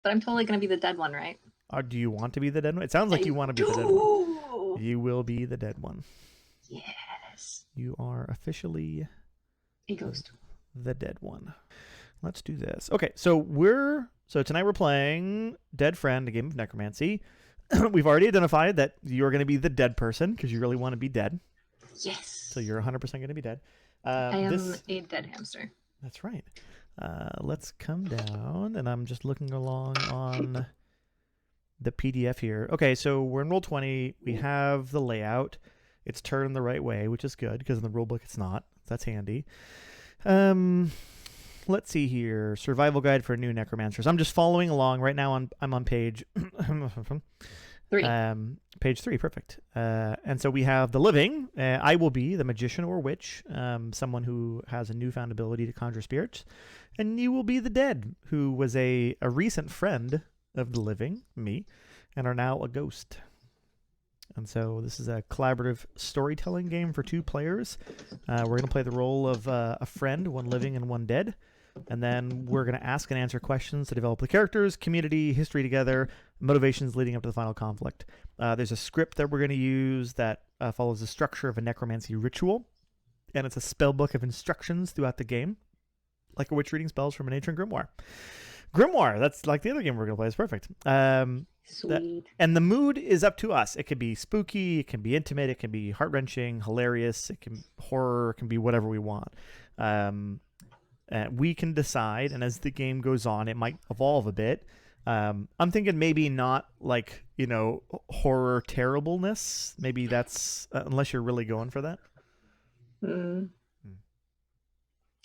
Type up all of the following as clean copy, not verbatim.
But I'm totally going to be the dead one, right? Do you want to be the dead one? It sounds like I you want to be the dead one. do. You will be the dead one. Yes. You are officially A ghost. the dead one. Let's do this. Okay, so tonight we're playing Dead Friend, a game of necromancy. We've already identified that you're going to be the dead person because you really want to be dead. Yes. So you're 100% going to be dead. I am This a dead hamster. That's right. Let's come down, and I'm just looking along on the PDF here. Okay, so we're in roll 20. We have the layout. It's turned the right way, which is good because in the rulebook it's not. That's handy. Let's see here. Survival guide for new necromancers. I'm just following along right now. I'm on page 3. Page 3. Perfect. And so we have the living. I will be the magician or witch, someone who has a newfound ability to conjure spirits, and you will be the dead, who was a recent friend of the living, me, and are now a ghost. And so this is a collaborative storytelling game for 2 players. We're going to play the role of a friend, one living and one dead. And then we're going to ask and answer questions to develop the characters, community, history together, motivations leading up to the final conflict. There's a script that we're going to use that follows the structure of a necromancy ritual. And it's a spell book of instructions throughout the game, like a witch reading spells from an ancient grimoire. Grimoire, that's like the other game we're going to play. It's perfect. Sweet. And the mood is up to us. It can be spooky, it can be intimate, it can be heart-wrenching, hilarious, it can horror, it can be whatever we want. We can decide, and as the game goes on, it might evolve a bit. I'm thinking maybe not like, horror terribleness. Maybe that's, unless you're really going for that. Mm.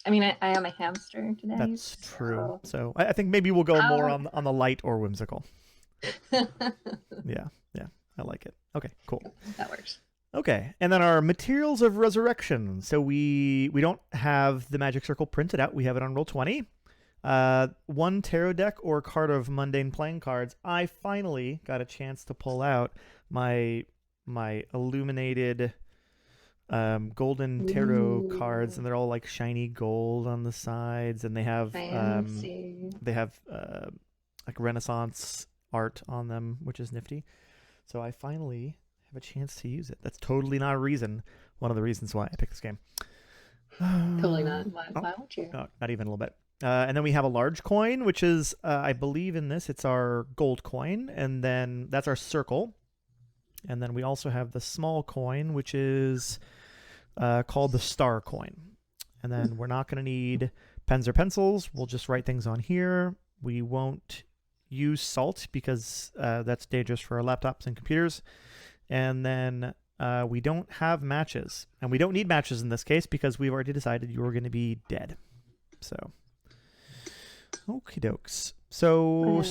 I mean, I am a hamster today. That's true. So I think maybe we'll go more on the light or whimsical. Yeah, I like it. Okay, cool. That works. Okay, and then our materials of resurrection. So we don't have the magic circle printed out. We have it on roll 20. 1 tarot deck or card of mundane playing cards. I finally got a chance to pull out my illuminated golden tarot cards, and they're all like shiny gold on the sides, and they have like Renaissance art on them, which is nifty. So I finally have a chance to use it. That's totally not a reason. One of the reasons why I picked this game. Totally not. Why would you? No, not even a little bit. And then we have a large coin, which is, I believe in this, it's our gold coin. And then that's our circle. And then we also have the small coin, which is called the star coin. And then we're not going to need pens or pencils. We'll just write things on here. We won't use salt because that's dangerous for our laptops and computers. And then we don't have matches. And we don't need matches in this case because we've already decided you were going to be dead. So, okie dokes. So,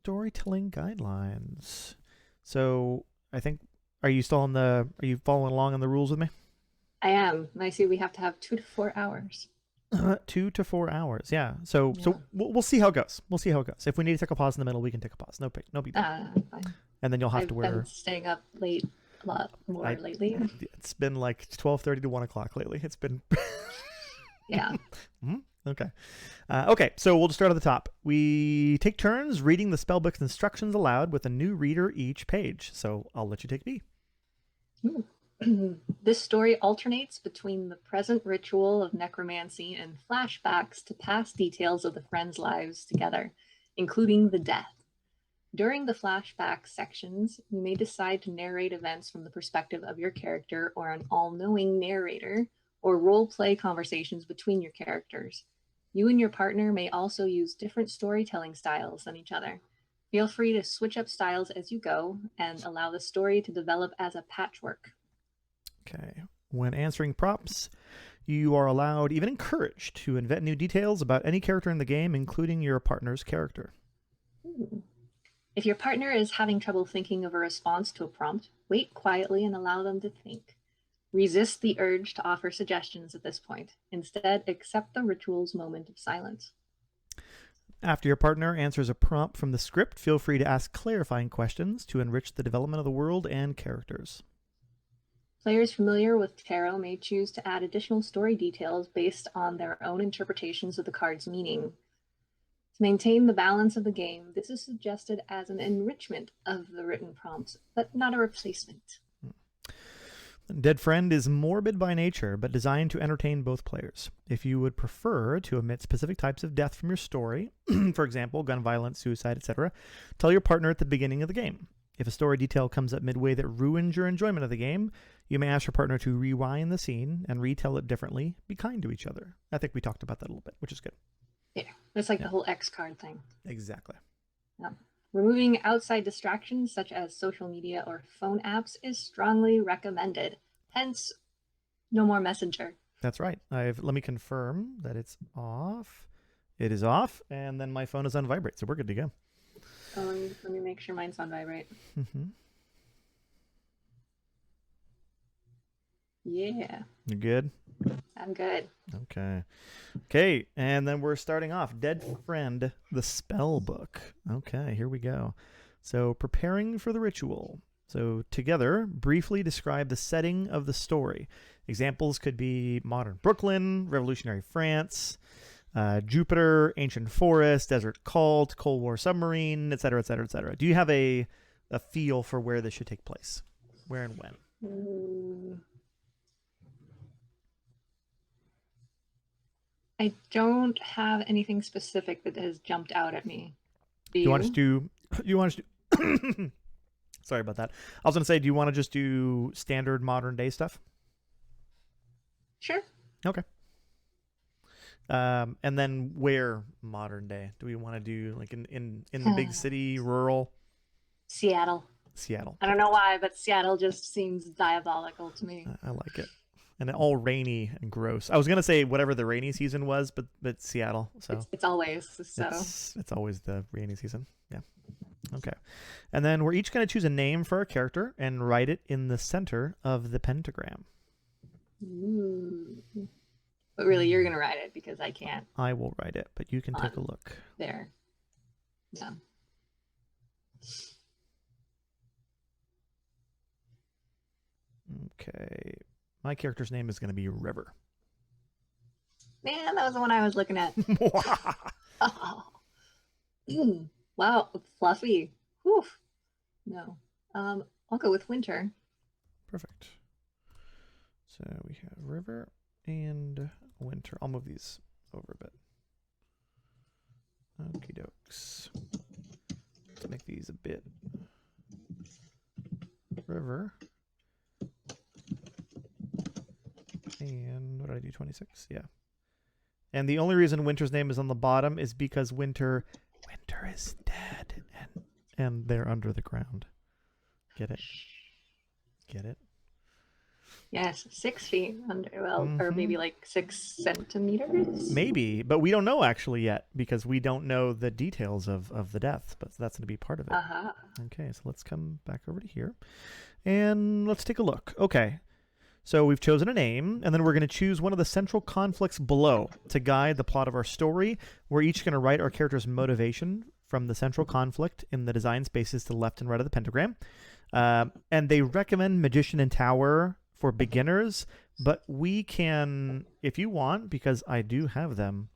storytelling guidelines. So, I think, are you following along on the rules with me? I am. I see we have to have 2 to 4 hours. 2 to 4 hours, yeah. So we'll see how it goes. If we need to take a pause in the middle, we can take a pause. No big deal. Fine. And then you'll have I've to wear. been staying up late a lot more lately. It's been like 12:30 to 1 o'clock lately. It's been. Yeah. Mm-hmm. Okay. Okay, so we'll just start at the top. We take turns reading the spellbook's instructions aloud with a new reader each page. So I'll let you take B. This story alternates between the present ritual of necromancy and flashbacks to past details of the friends' lives together, including the death. During the flashback sections, you may decide to narrate events from the perspective of your character or an all-knowing narrator, or role-play conversations between your characters. You and your partner may also use different storytelling styles than each other. Feel free to switch up styles as you go and allow the story to develop as a patchwork. Okay. When answering prompts, you are allowed, even encouraged, to invent new details about any character in the game, including your partner's character. If your partner is having trouble thinking of a response to a prompt, wait quietly and allow them to think. Resist the urge to offer suggestions at this point. Instead, accept the ritual's moment of silence. After your partner answers a prompt from the script, feel free to ask clarifying questions to enrich the development of the world and characters. Players familiar with tarot may choose to add additional story details based on their own interpretations of the card's meaning. To maintain the balance of the game, this is suggested as an enrichment of the written prompts, but not a replacement. Dead Friend is morbid by nature, but designed to entertain both players. If you would prefer to omit specific types of death from your story, for example, gun violence, suicide, etc., tell your partner at the beginning of the game. If a story detail comes up midway that ruins your enjoyment of the game, you may ask your partner to rewind the scene and retell it differently. Be kind to each other. I think we talked about that a little bit, which is good. Yeah, it's like the whole X card thing. Exactly. Yeah. Removing outside distractions such as social media or phone apps is strongly recommended. Hence, no more Messenger. That's right. Let me confirm that it's off. It is off, and then my phone is on vibrate, so we're good to go. Let me make sure mine's on vibrate. Mm-hmm. Yeah. You good? I'm good. Okay, and then we're starting off. Dead Friend, the spell book. Okay, here we go. So, preparing for the ritual. So, together, briefly describe the setting of the story. Examples could be modern Brooklyn, revolutionary France, Jupiter, ancient forest, desert cult, Cold War submarine, etc., etc., etc. Do you have a feel for where this should take place? Where and when? I don't have anything specific that has jumped out at me. Do you want us to do sorry about that. I was going to say, do you want to just do standard modern day stuff? Sure. Okay. And then where modern day? Do we want to do like in the big city, rural? Seattle. I don't know why, but Seattle just seems diabolical to me. I like it. And all rainy and gross. I was gonna say whatever the rainy season was, but Seattle. So it's always so. It's always the rainy season. Yeah. Okay. And then we're each gonna choose a name for our character and write it in the center of the pentagram. Ooh. But really, you're gonna write it because I can't. I will write it, but you can take a look. There. Yeah. Okay. My character's name is going to be River. Man, that was the one I was looking at. Oh. Wow, fluffy. Whew. No. I'll go with Winter. Perfect. So we have River and Winter. I'll move these over a bit. Okie dokes. Let's make these a bit. River. And what did I do? 26? Yeah. And the only reason Winter's name is on the bottom is because Winter is dead and they're under the ground. Get it? Get it? Yes, 6 feet under, well, or maybe like 6 centimeters? Maybe, but we don't know actually yet because we don't know the details of the death, but that's going to be part of it. Uh-huh. Okay, so let's come back over to here and let's take a look. Okay. So we've chosen a name, and then we're going to choose one of the central conflicts below to guide the plot of our story. We're each going to write our character's motivation from the central conflict in the design spaces to the left and right of the pentagram. And they recommend Magician and Tower for beginners, but we can, if you want, because I do have them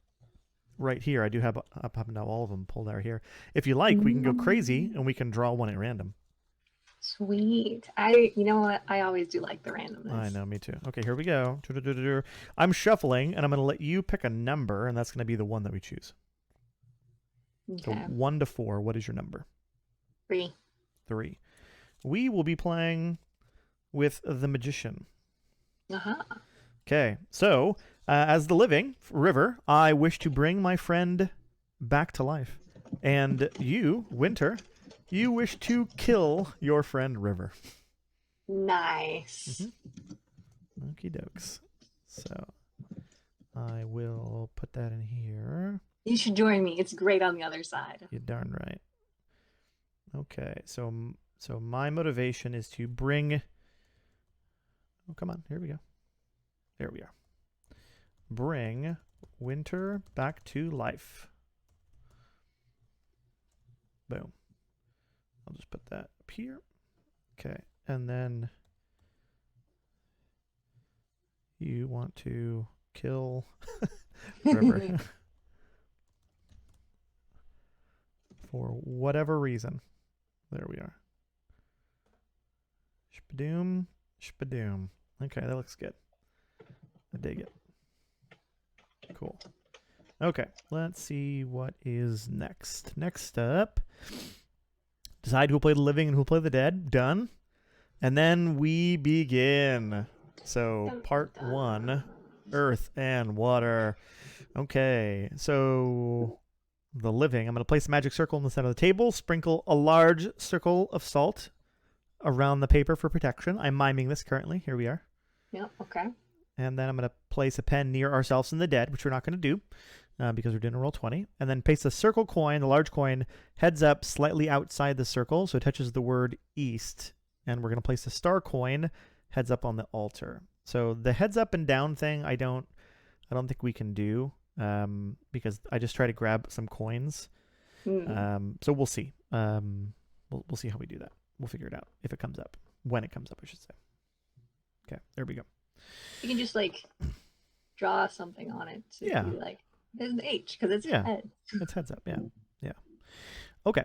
right here. I do have up now all of them pulled out here. If you like, we can go crazy, and we can draw one at random. Sweet. You know what? I always do like the randomness. I know, me too. Okay, here we go. I'm shuffling, and I'm going to let you pick a number, and that's going to be the one that we choose. Okay. So 1 to 4, what is your number? 3. 3. We will be playing with the Magician. Uh-huh. Okay, so as the living River, I wish to bring my friend back to life. And you, Winter, you wish to kill your friend River. Nice. Okie dokes. So I will put that in here. You should join me. It's great on the other side. You're darn right. Okay, so my motivation is to bring... Oh, come on. Here we go. There we are. Bring Winter back to life. Boom. I'll just put that up here. Okay, and then you want to kill River. for whatever reason. There we are. Shpadoom, shpadoom. Okay, that looks good. I dig it. Cool. Okay, let's see what is next. Next up, decide who'll play the living and who'll play the dead. Done. And then we begin. So, part 1, earth and water. Okay, so the living. I'm going to place a magic circle in the center of the table, sprinkle a large circle of salt around the paper for protection. I'm miming this currently. Here we are. Yeah, okay. And then I'm going to place a pen near ourselves and the dead, which we're not going to do because we're doing a roll 20. And then paste a circle coin, the large coin, heads up slightly outside the circle, so it touches the word east. And we're going to place a star coin heads up on the altar. So the heads up and down thing, I don't think we can do because I just try to grab some coins. So we'll see. We'll see how we do that. We'll figure it out if it comes up. When it comes up, I should say. Okay, there we go. You can just like draw something on it to be like, there's an H because it's head. It's heads up, yeah. Okay,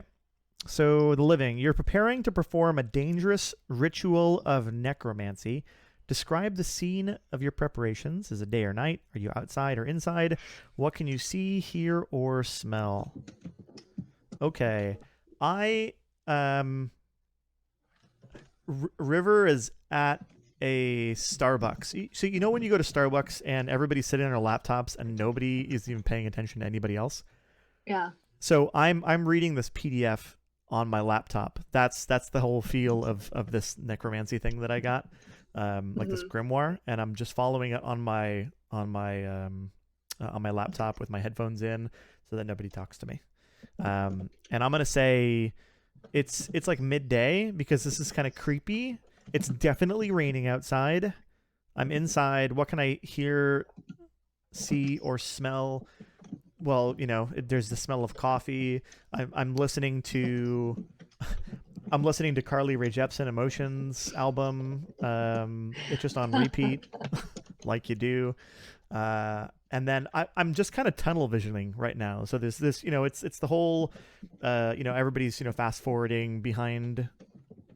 so the living. You're preparing to perform a dangerous ritual of necromancy. Describe the scene of your preparations. Is it day or night? Are you outside or inside? What can you see, hear, or smell? Okay, River is at a Starbucks. So you know when you go to Starbucks and everybody's sitting on their laptops and nobody is even paying attention to anybody else? Yeah. So I'm reading this PDF on my laptop. That's the whole feel of this necromancy thing that I got, like this grimoire, and I'm just following it on my laptop with my headphones in, so that nobody talks to me. And I'm gonna say it's like midday because this is kind of creepy. It's definitely raining outside. I'm inside. What can I hear, see, or smell? Well, you know, there's the smell of coffee. I'm listening to Carly Rae Jepsen Emotions album. It's just on repeat, like you do. And then I'm just kind of tunnel visioning right now. So there's this, you know, it's the whole, you know, everybody's, you know, fast forwarding behind,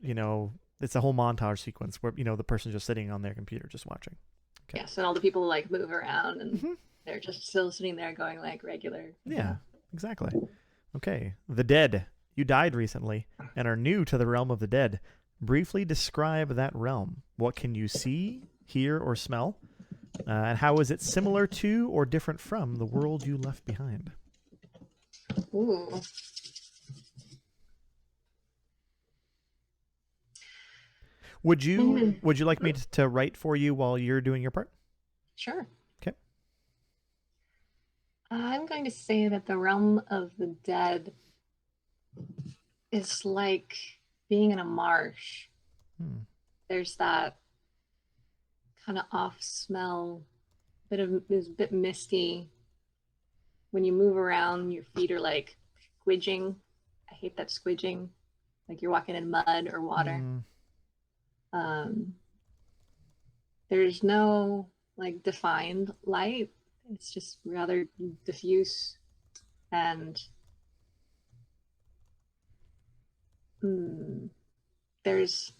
you know, it's a whole montage sequence where, you know, the person's just sitting on their computer just watching. Okay. Yes, and all the people like move around and they're just still sitting there going like regular. Yeah, exactly. Okay. The dead. You died recently and are new to the realm of the dead. Briefly describe that realm. What can you see, hear, or smell? And how is it similar to or different from the world you left behind? Ooh. Would you like me to write for you while you're doing your part? Sure. Okay. I'm going to say that the realm of the dead is like being in a marsh. There's that kind of off smell, is a bit misty. When you move around, your feet are like squidging. I hate that squidging, like you're walking in mud or water. There's no like defined light. It's just rather diffuse, and there's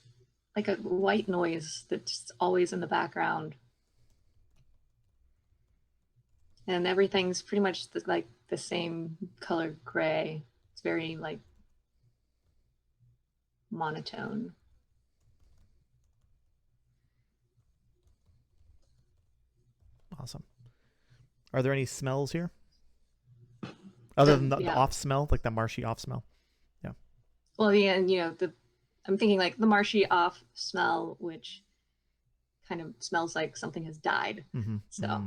like a white noise that's always in the background, and everything's pretty much like the same color gray. It's very like monotone. Awesome. Are there any smells here? Other than the off smell, like the marshy off smell? Yeah. Well, yeah, and you know, I'm thinking like the marshy off smell, which kind of smells like something has died. So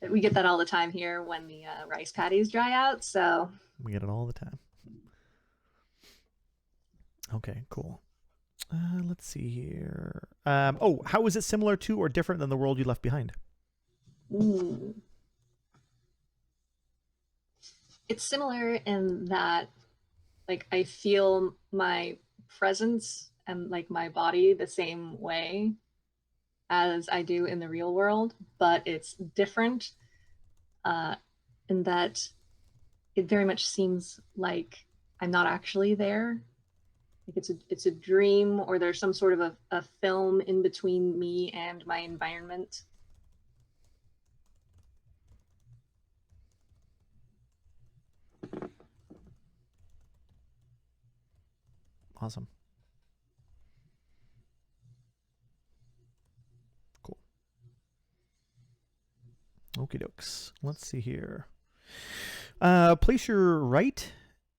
we get that all the time here when the rice patties dry out. So we get it all the time. Okay, cool. Let's see here. How is it similar to or different than the world you left behind? It's similar in that, like, I feel my presence and like my body the same way as I do in the real world, but it's different in that it very much seems like I'm not actually there. Like it's a dream, or there's some sort of a film in between me and my environment. Awesome. Cool. Okie dokes. Let's see here. Place your right.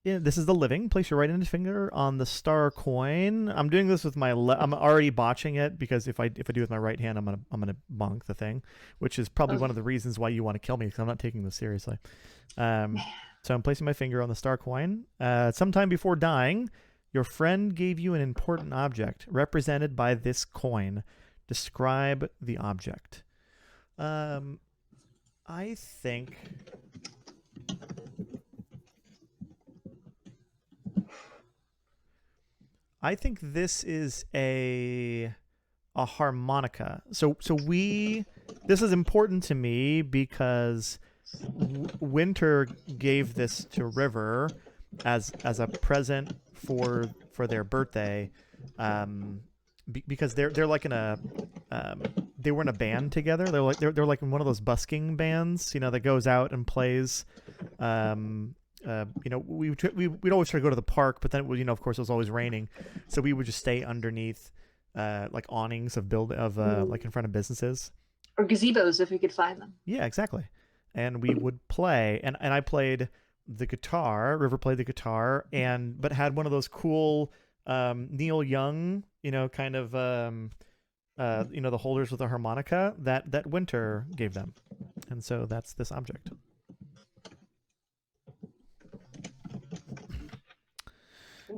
This is the living. Place your right index finger on the star coin. I'm doing this with my I'm already botching it because if I do it with my right hand, I'm gonna bonk the thing, which is probably one of the reasons why you want to kill me, because I'm not taking this seriously. So I'm placing my finger on the star coin. Sometime before dying, your friend gave you an important object represented by this coin. Describe the object. I think this is a harmonica. So this is important to me because Winter gave this to River as a present for their birthday, because they're like in a they were in a band together. They're like in one of those busking bands, that goes out and plays. We'd always try to go to the park, but then of course it was always raining, so we would just stay underneath like awnings of like in front of businesses or gazebos if we could find them. Yeah, exactly. And we would play, and I played the guitar. River played the guitar, but had one of those cool Neil Young, kind of the holders with a harmonica that Winter gave them, and so that's this object.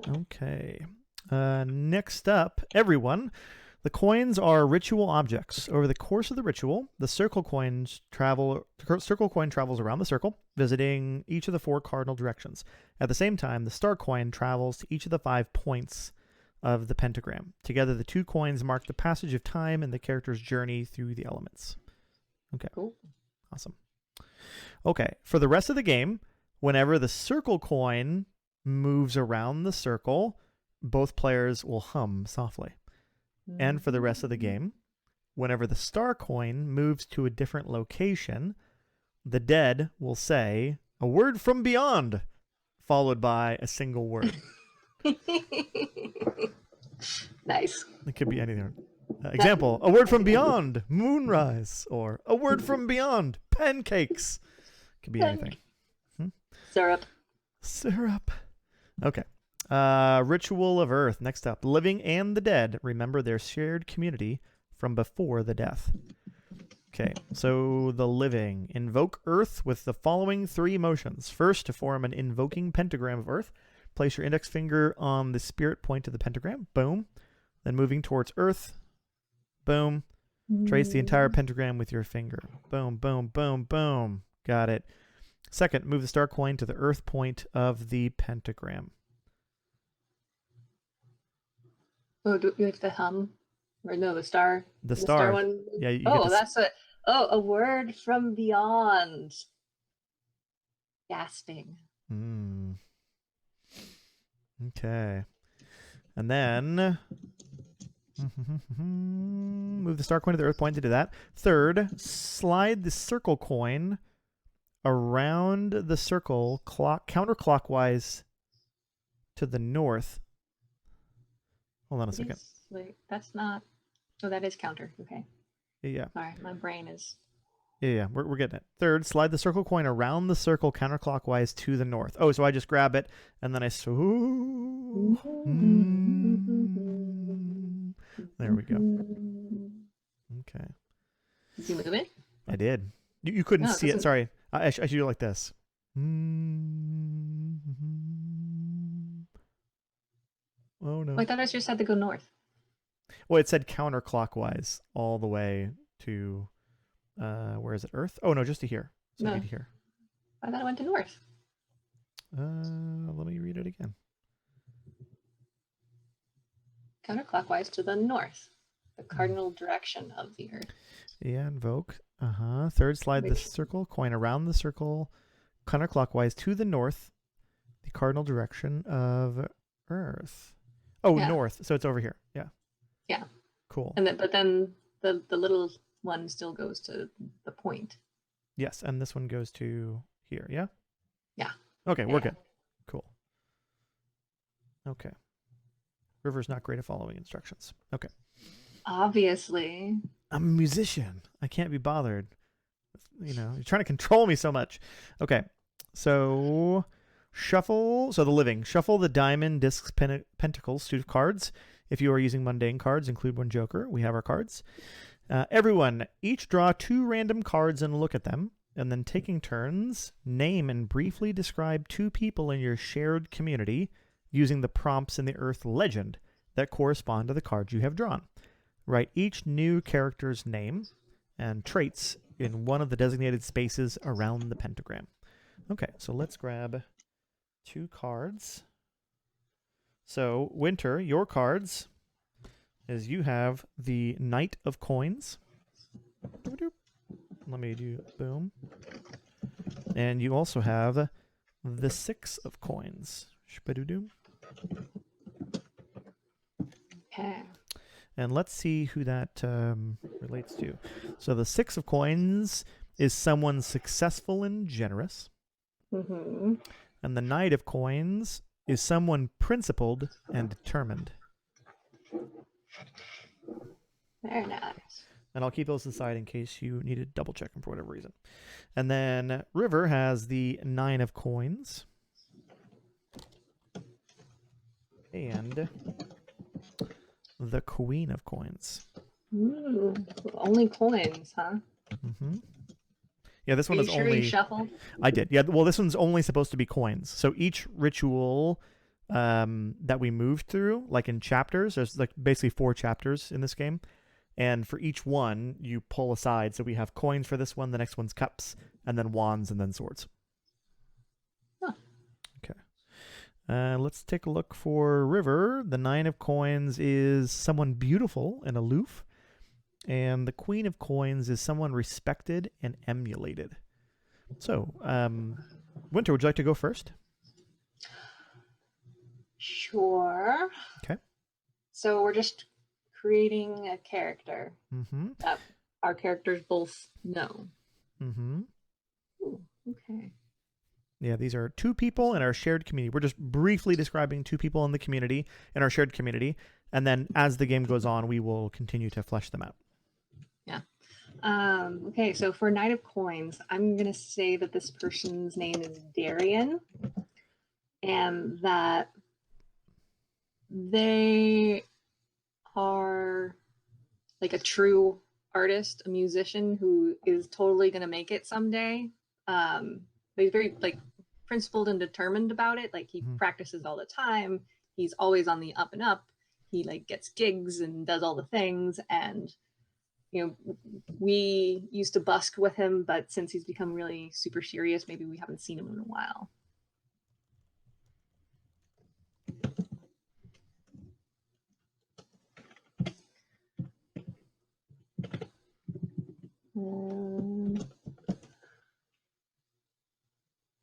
Okay. Next up, everyone. The coins are ritual objects. Over the course of the ritual, the circle coin travels around the circle, visiting each of the 4 cardinal directions. At the same time, the star coin travels to each of the 5 points of the pentagram. Together, the 2 coins mark the passage of time and the character's journey through the elements. Okay. Cool. Awesome. Okay. For the rest of the game, whenever the circle coin moves around the circle, both players will hum softly. And for the rest of the game, whenever the star coin moves to a different location, the dead will say a word from beyond, followed by a single word. Nice. It could be anything. Example, a word from beyond, moonrise, or a word from beyond, pancakes. It could be anything. Syrup. Okay. Ritual of Earth. Next up, the living and the dead remember their shared community from before the death. Okay, so the living. Invoke Earth with the following 3 motions. First, to form an invoking pentagram of Earth, place your index finger on the spirit point of the pentagram. Boom. Then moving towards Earth. Boom. Trace the entire pentagram with your finger. Boom, boom, boom, boom. Got it. Second, move the star coin to the Earth point of the pentagram. Oh, do we have to hum? Or no, the star? The star one? Yeah. That's a... Oh, a word from beyond. Gasping. Okay. And then move the star coin to the Earth point to do that. Third, slide the circle coin around the circle counterclockwise to the north. Hold on a second. Wait, that's not... Oh, that is counter. Okay. Yeah. All right, my brain is... Yeah, we're getting it. Third, slide the circle coin around the circle counterclockwise to the north. Oh, so I just grab it, and then I... There we go. Okay. Did you move it? I did. You couldn't see it. Sorry. I should do it like this. Oh, no. I thought I just had to go north. Well, it said counterclockwise all the way to, where is it? Earth? Oh, no, just to here. So No. to here. I thought I went to north. Let me read it again. Counterclockwise to the north. The cardinal direction of the Earth. Yeah, invoke. Third, slide the circle coin around the circle counterclockwise to the north. The cardinal direction of Earth. Oh, Yeah. north. So it's over here. Yeah. Yeah. Cool. And then, but then the little one still goes to the point. Yes, and this one goes to here. Yeah. Yeah. Okay, we're Yeah. good. Cool. Okay. River's not great at following instructions. Okay. Obviously. I'm a musician. I can't be bothered. You know, you're trying to control me so much. Okay. So shuffle. So the living. Shuffle the diamond, discs, pentacles suit of cards. If you are using mundane cards, include one joker. We have our cards. Everyone, each draw 2 random cards and look at them. And then taking turns, name and briefly describe 2 people in your shared community using the prompts in the Earth legend that correspond to the cards you have drawn. Write each new character's name and traits in one of the designated spaces around the pentagram. Okay, so let's grab 2 cards. So, Winter, your cards is you have the Knight of Coins. Let me do boom. And you also have the 6 of Coins. Okay. And let's see who that relates to. So the 6 of Coins is someone successful and generous. Mm-hmm. And the Knight of Coins is someone principled and determined. Very nice. And I'll keep those aside in case you need to double check them for whatever reason. And then River has the 9 of Coins. And the Queen of Coins. Ooh, only coins, huh? Mm-hmm. Yeah, this one Are is you sure only. you shuffled? I did. Yeah, well, this one's only supposed to be coins. So each ritual that we moved through, like in chapters, there's like basically 4 chapters in this game. And for each one, you pull aside. So we have coins for this one, the next one's cups, and then wands, and then swords. Huh. Okay. Let's take a look for River. The 9 of Coins is someone beautiful and aloof. And the Queen of Coins is someone respected and emulated. So, Winter, would you like to go first? Sure. Okay. So we're just creating a character Mm-hmm. that our characters both know. Mm-hmm. Ooh, okay. Yeah, these are 2 people in our shared community. We're just briefly describing 2 people in the community, in our shared community. And then as the game goes on, we will continue to flesh them out. Yeah. Okay, so for Knight of Coins, I'm going to say that this person's name is Darian and that they are like a true artist, a musician who is totally going to make it someday. He's very like principled and determined about it. Like he practices all the time. He's always on the up and up. He like gets gigs and does all the things. And you know, we used to busk with him, but since he's become really super serious, maybe we haven't seen him in a while.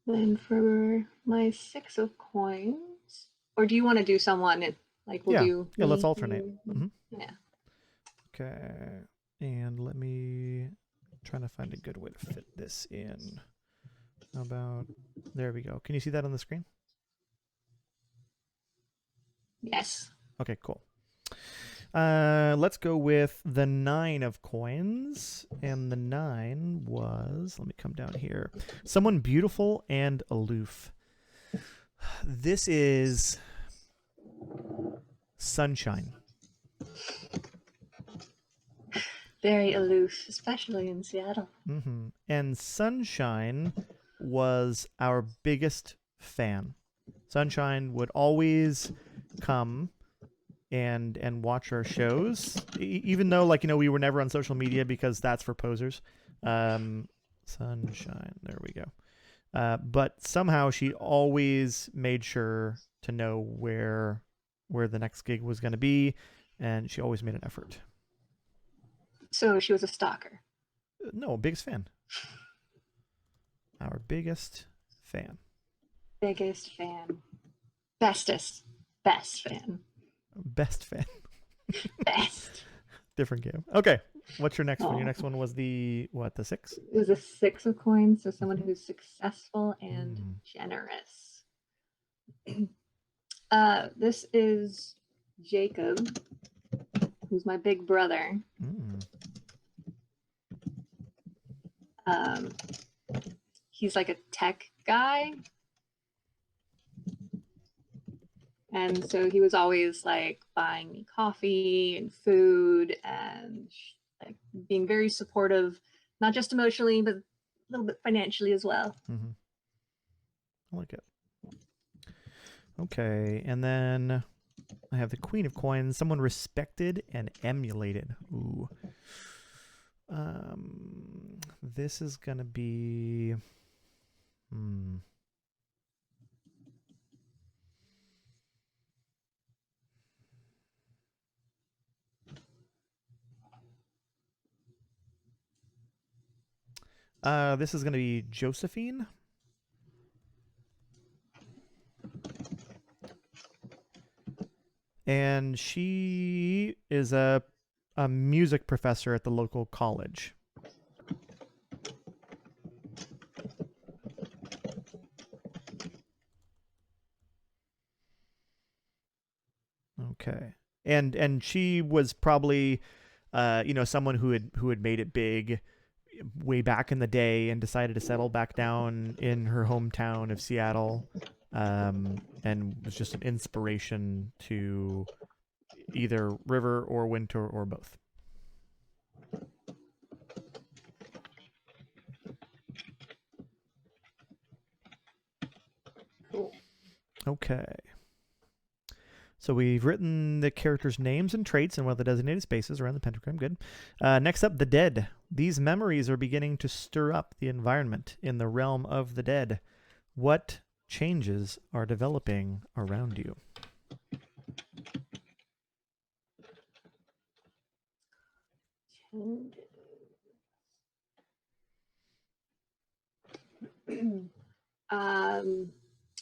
Then for my 6 of Coins, or do you want to do someone? Like we'll do. Yeah. Let's alternate. Mm-hmm. Yeah. Okay. And let me trying to find a good way to fit this in. How about there we go. Can you see that on the screen? Yes. Okay, cool. Let's go with the 9 of Coins. And the 9 was, let me come down here. Someone beautiful and aloof. This is Sunshine. Very aloof, especially in Seattle. Mm-hmm. And Sunshine was our biggest fan. Sunshine would always come and watch our shows, even though we were never on social media because that's for posers. Sunshine, there we go. But somehow she always made sure to know where the next gig was going to be, and she always made an effort. So she was a stalker. No, biggest fan. Our biggest fan. Biggest fan. Bestest. Best fan. Best fan. Best. Different game. Okay. What's your next one? Your Oh, next one was the what? The 6? it was a 6 of coins, so someone Mm-hmm. who's successful and Mm. generous. This is Jacob, who's my big brother. Mm. Um, he's like a tech guy. And so he was always like buying me coffee and food and like being very supportive, not just emotionally, but a little bit financially as well. Mm-hmm. I like it. Okay, and then I have the Queen of Coins, someone respected and emulated. Ooh. This is gonna be. Hmm. This is gonna be Josephine. And she is a music professor at the local college. Okay. And she was probably someone who had made it big way back in the day and decided to settle back down in her hometown of Seattle, and was just an inspiration to either River or Winter or both. Cool. Okay. So we've written the characters' names and traits and one of the designated spaces around the pentagram. Good. Next up, the dead. These memories are beginning to stir up the environment in the realm of the dead. What changes are developing around you? um,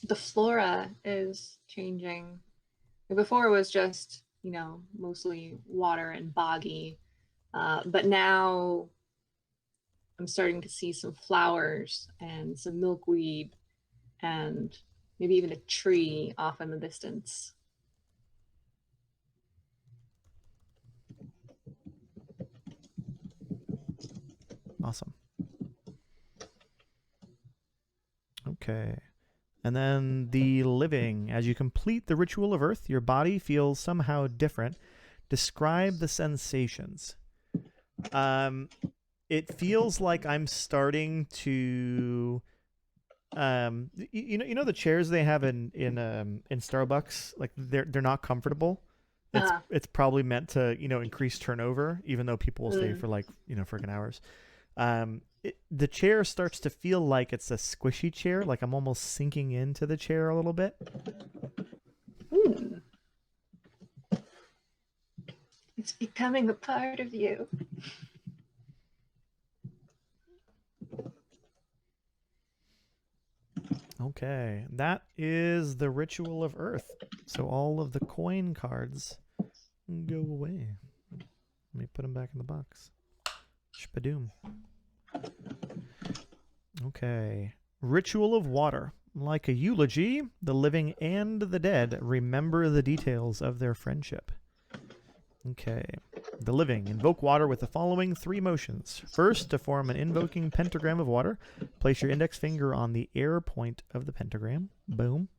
the flora is changing. Before it was just, mostly water and boggy. But now I'm starting to see some flowers and some milkweed and maybe even a tree off in the distance. Awesome. Okay. And then the living. As you complete the ritual of Earth, your body feels somehow different. Describe the sensations. It feels like I'm starting to the chairs they have in Starbucks, like they're not comfortable. Uh, It's probably meant to increase turnover, even though people will stay mm, for like freaking hours. The chair starts to feel like it's a squishy chair, like I'm almost sinking into the chair a little bit. mm. It's becoming a part of you. Okay, that is the ritual of Earth. So all of the coin cards go away. Let me put them back in the box. Shabadoom. Okay. Ritual of water. Like a eulogy, the living and the dead remember the details of their friendship. Okay. The living. Invoke water with the following 3 motions. First, to form an invoking pentagram of water, place your index finger on the air point of the pentagram. Boom.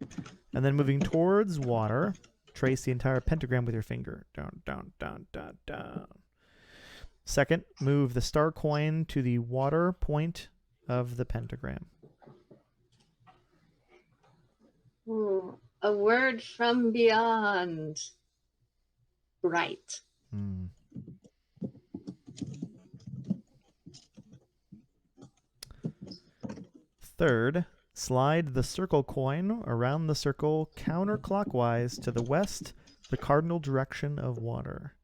And then moving towards water, trace the entire pentagram with your finger. Down, down, down, down, down. Second, move the star coin to the water point of the pentagram. Ooh, a word from beyond. Bright. Third, slide the circle coin around the circle counterclockwise to the west, the cardinal direction of water.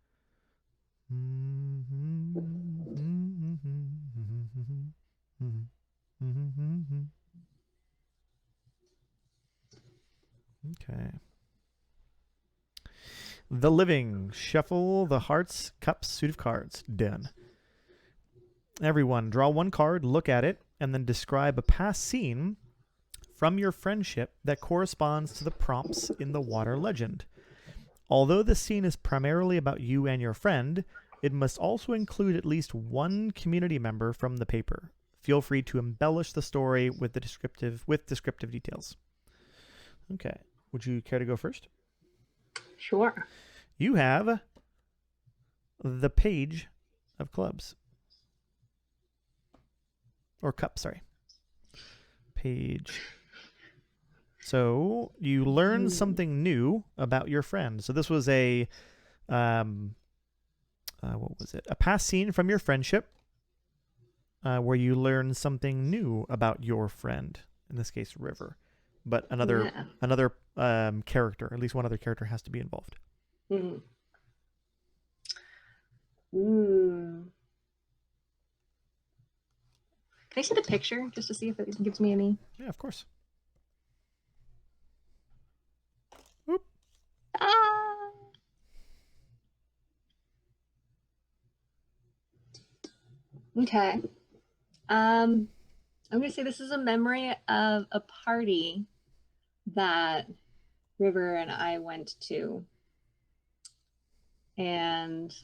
Okay. The living. Shuffle the hearts, cups, suit of cards. Done. Everyone, draw one card, look at it, and then describe a past scene from your friendship that corresponds to the prompts in the water legend. Although the scene is primarily about you and your friend, it must also include at least one community member from the paper. Feel free to embellish the story with descriptive details. Okay. Would you care to go first? Sure. You have the page of clubs. Or cups, sorry. Page. So you learn something new about your friend. So this was a, what was it? A past scene from your friendship where you learn something new about your friend. In this case, River. But another character, at least one other character has to be involved. Mm. Ooh. Can I see the picture just to see if it gives me any? Yeah, of course. Ah! Okay. I'm gonna say this is a memory of a party that River and I went to. And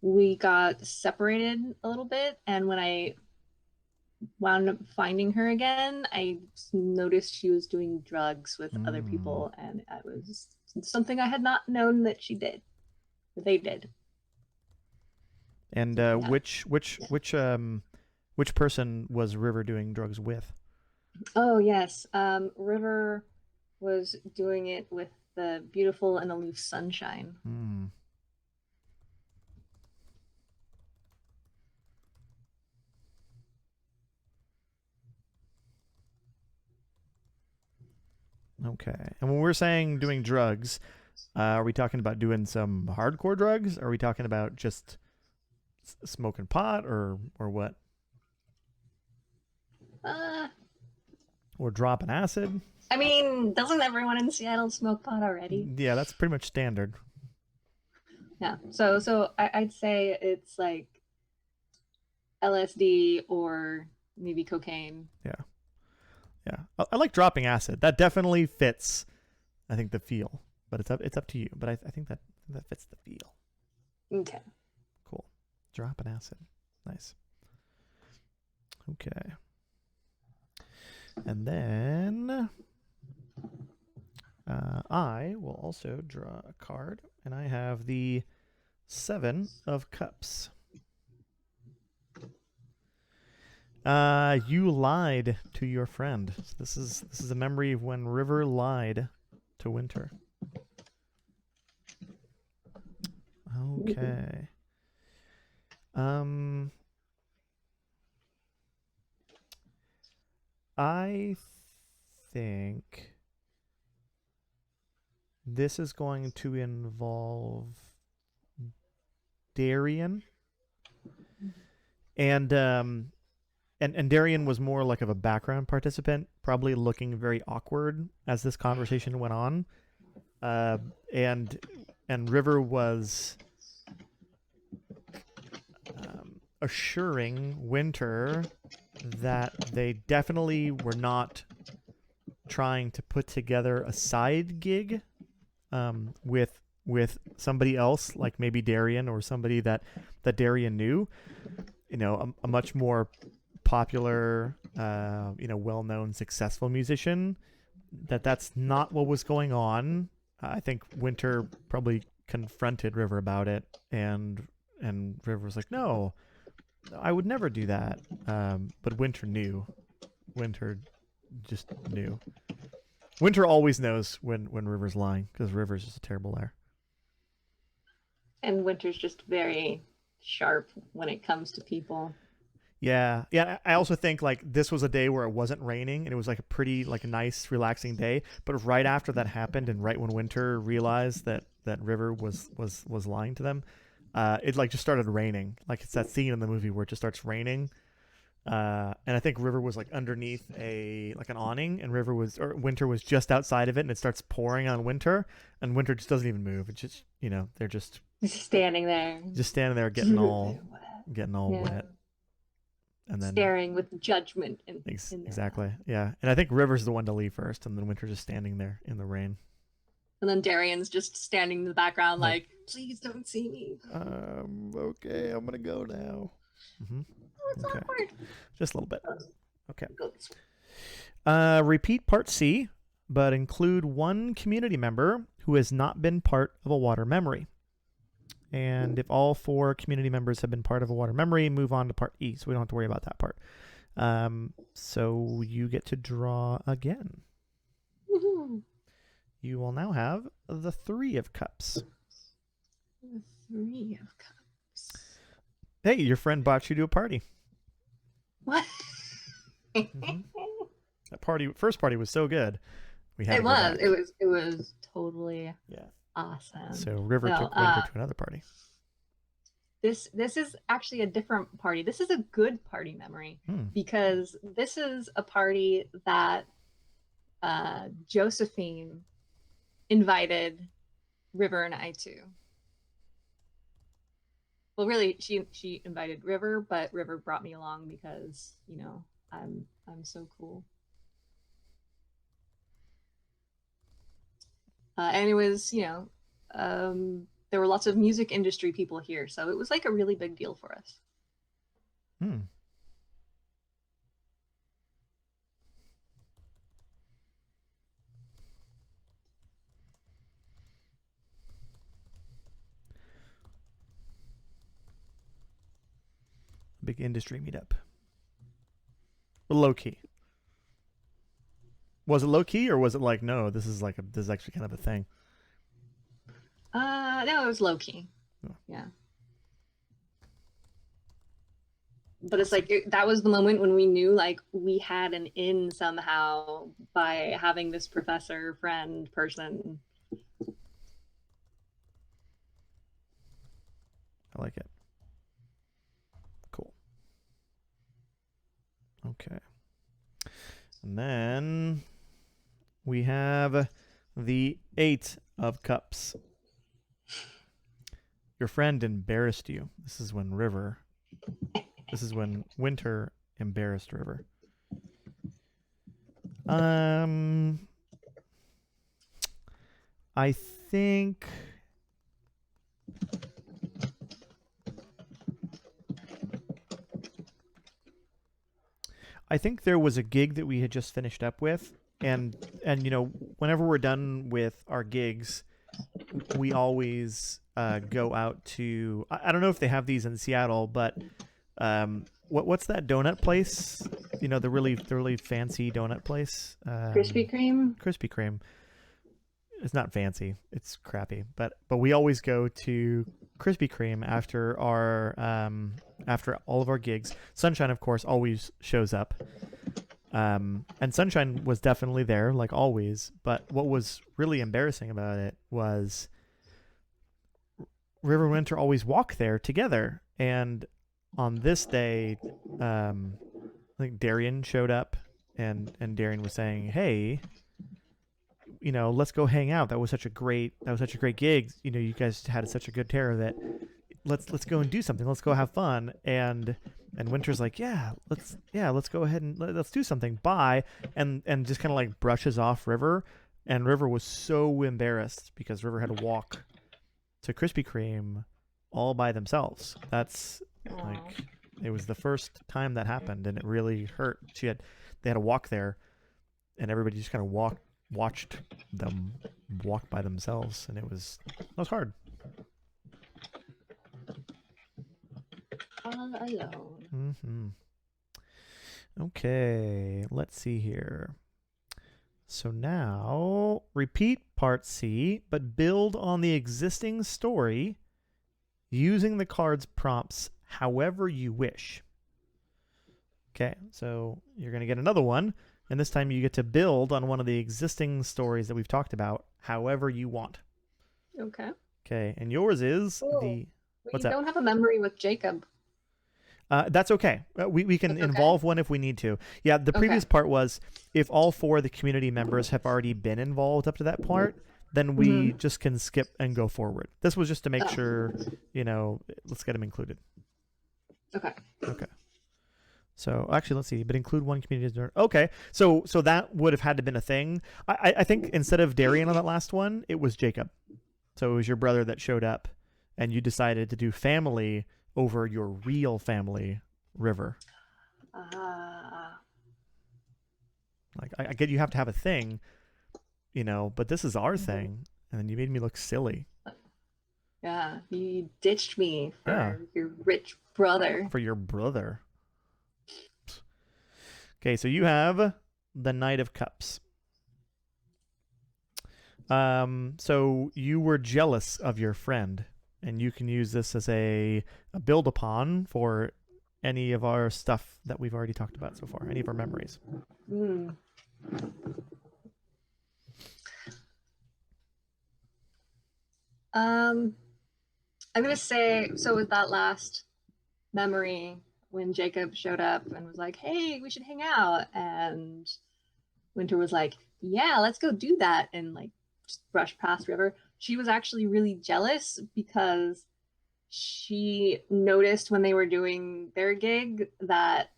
we got separated a little bit. And when I wound up finding her again, I noticed she was doing drugs with other people. And it was something I had not known that she did. They did. And which person was River doing drugs with? Oh, yes. River was doing it with the beautiful and aloof Sunshine. Okay. And when we're saying doing drugs, are we talking about doing some hardcore drugs? Or are we talking about just smoking pot or what? Or dropping acid? I mean, doesn't everyone in Seattle smoke pot already? Yeah, that's pretty much standard. Yeah. So I'd say it's like LSD or maybe cocaine. Yeah. Yeah. I like dropping acid. That definitely fits, I think, the feel. But it's up to you. But I think that fits the feel. Okay. Cool. Dropping acid. Nice. Okay. And then I will also draw a card, and I have the 7 of Cups. You lied to your friend. So this is a memory of when River lied to Winter. Okay. I think this is going to involve Darian. And Darian was more like of a background participant, probably looking very awkward as this conversation went on. And River was assuring Winter that they definitely were not trying to put together a side gig with somebody else, like maybe Darian or somebody that Darian knew. You know, a much more popular, well-known, successful musician. That's not what was going on. I think Winter probably confronted River about it, and River was like, "No, I would never do that." But Winter knew. Winter just knew. Winter always knows when River's lying, because River's just a terrible liar. And Winter's just very sharp when it comes to people. Yeah. I also think like this was a day where it wasn't raining, and it was like a pretty like a nice, relaxing day. But right after that happened, and right when Winter realized that River was lying to them, it like just started raining. Like it's that scene in the movie where it just starts raining. And I think River was like underneath an awning, and Winter was just outside of it, and it starts pouring on Winter, and Winter just doesn't even move. It's just they're just standing there. standing there getting all Yeah. wet, and then Staring with judgment in their exactly, eyes. yeah. And I think River's the one to leave first, and then Winter just standing there in the rain. And then Darian's just standing in the background, Like, like, please don't see me. Okay, I'm gonna go now. Oh, it's Okay, awkward. just a little bit. Okay. Go this way. Repeat part C, but include one community member who has not been part of a water memory. And if all 4 community members have been part of a water memory, move on to part E. So we don't have to worry about that part. So you get to draw again. Woohoo. You will now have the 3 of cups. The 3 of cups. Hey, your friend brought you to a party. What? That first party was so good. It was totally awesome. So River took Winter to another party. This is actually a different party. This is a good party memory because this is a party that Josephine invited River and I to. Well, really, she invited River, but River brought me along because I'm so cool. And it was there were lots of music industry people here, so it was like a really big deal for us. Big industry meetup. Low key. Was it low key, or was it like, no, this is actually kind of a thing? No, it was low key. Oh. Yeah. But it's like that was the moment when we knew like we had an in somehow by having this professor friend person. I like it. Cool. Okay. And then we have the 8 of cups. Your friend embarrassed you. This is when Winter embarrassed River. I think there was a gig that we had just finished up with, and whenever we're done with our gigs, we always go out to, I don't know if they have these in Seattle, but what's that donut place? The really fancy donut place. Krispy Kreme. Krispy Kreme. It's not fancy. It's crappy. But we always go to Krispy Kreme after after all of our gigs. Sunshine, of course, always shows up. And Sunshine was definitely there, like always. But what was really embarrassing about it was River and Winter always walk there together. And on this day, I think Darian showed up, and Darian was saying, "Hey, let's go hang out. That was such a great gig. You guys had such a good tear of it. Let's go and do something. Let's go have fun." And Winter's like, let's go ahead and let's do something. Bye. And just kind of like brushes off River, and River was so embarrassed because River had to walk to Krispy Kreme all by themselves. That's like, it was the first time that happened, and it really hurt. They had to walk there, and everybody just kind of watched them walk by themselves, and it was hard. All alone. Okay, let's see here. So now repeat part C, but build on the existing story using the card's prompts however you wish. Okay, so you're going to get another one, and this time you get to build on one of the existing stories that we've talked about however you want. Okay. Okay, and yours is cool. We don't have a memory with Jacob. That's okay. We can That's okay. involve one if we need to. Yeah, the Okay. previous part was if all 4 of the community members have already been involved up to that part, then we Mm-hmm. just can skip and go forward. This was just to make Oh, sure, let's get them included. okay. Okay. So actually, let's see. But include one community. Okay. So that would have had to been a thing. I think instead of Darian on that last one, it was Jacob. So it was your brother that showed up, and you decided to do family over your real family, River. Uh, Like I get you have to have a thing, but this is our thing, and then you made me look silly. yeah, you ditched me Yeah, for your rich brother. for your brother. Okay, so you have the Knight of Cups. So you were jealous of your friend, and you can use this as a build upon for any of our stuff that we've already talked about so far, any of our memories. Hmm. Um, I'm gonna say so with that last memory when Jacob showed up and was like, "Hey, we should hang out," and Winter was like, "Yeah, let's go do that," and like just brushed past River. She was actually really jealous because she noticed when they were doing their gig that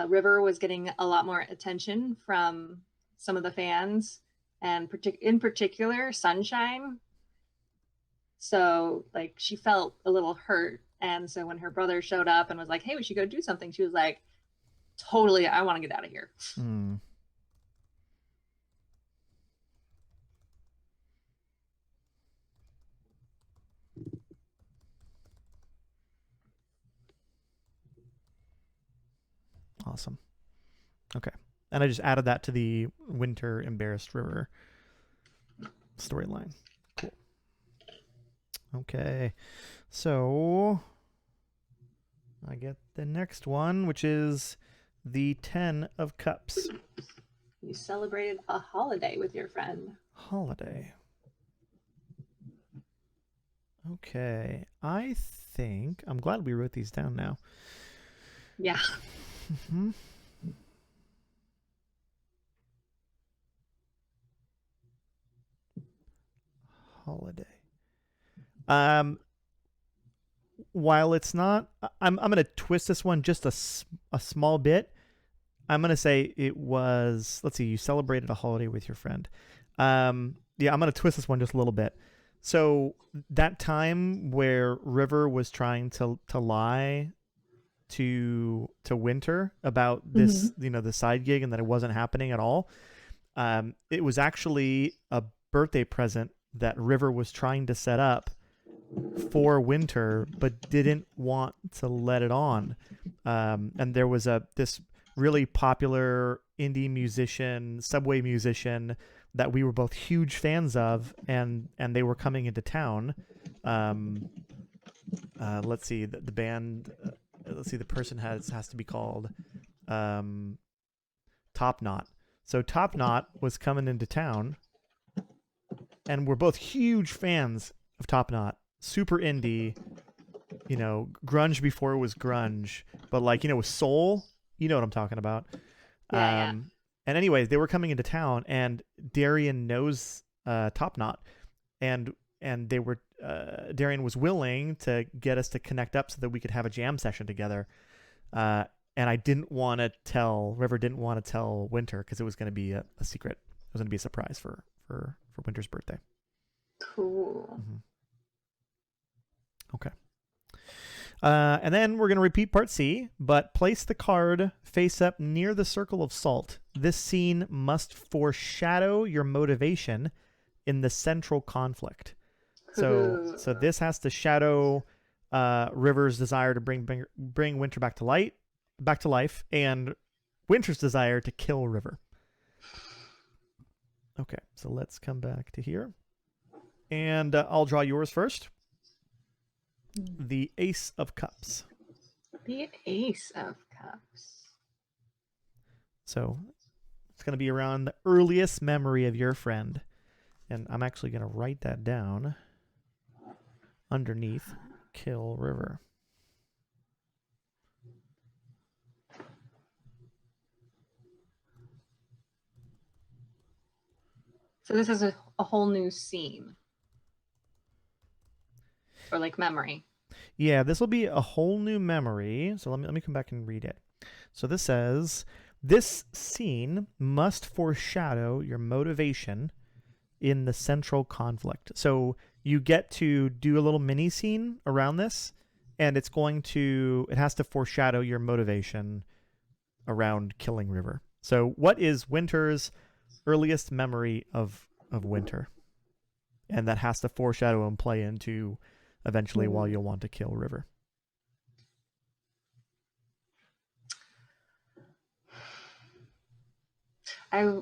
River was getting a lot more attention from some of the fans, and in particular, Sunshine. So like she felt a little hurt, and so when her brother showed up and was like, "Hey, we should go do something," she was like, "Totally, I want to get out of here." Hmm. Awesome. Okay. And I just added that to the Winter Embarrassed River storyline. Cool. Okay. So I get the next one, which is the 10 of Cups. You celebrated a holiday with your friend. Holiday. Okay. I think I'm glad we wrote these down now. Yeah. Mm-hmm. Holiday. While it's not, I'm gonna twist this one just a small bit. I'm gonna say it was. Let's see. You celebrated a holiday with your friend. Yeah, I'm gonna twist this one just a little bit. So that time where River was trying to lie to Winter about Mm-hmm. this, the side gig, and that it wasn't happening at all. It was actually a birthday present that River was trying to set up for Winter, but didn't want to let it on. And there was this really popular indie musician, subway musician that we were both huge fans of, and they were coming into town. Let's see, the band. Let's see, the person has to be called Top Knot. So Top Knot was coming into town, and we're both huge fans of Top Knot. Super indie, grunge before it was grunge, but like, with soul, you know what I'm talking about. Yeah, yeah. And anyways, they were coming into town, and Darian knows Top Knot, and they were Darian was willing to get us to connect up so that we could have a jam session together. And I didn't want to tell River, didn't want to tell Winter because it was going to be a secret. It was going to be a surprise for Winter's birthday. Cool. Mm-hmm. Okay. And then we're going to repeat part C, but place the card face up near the circle of salt. This scene must foreshadow your motivation in the central conflict. So this has to shadow River's desire to bring Winter back to life, and Winter's desire to kill River. Okay, so let's come back to here. And I'll draw yours first. The Ace of Cups. The Ace of Cups. So it's going to be around the earliest memory of your friend. And I'm actually going to write that down underneath Kill River. So this is a whole new scene or like memory. Yeah, this will be a whole new memory. So let me come back and read it. So this says this scene must foreshadow your motivation in the central conflict. So you get to do a little mini scene around this, and it has to foreshadow your motivation around killing River. So what is Winter's earliest memory of Winter? And that has to foreshadow and play into eventually while you'll want to kill River. I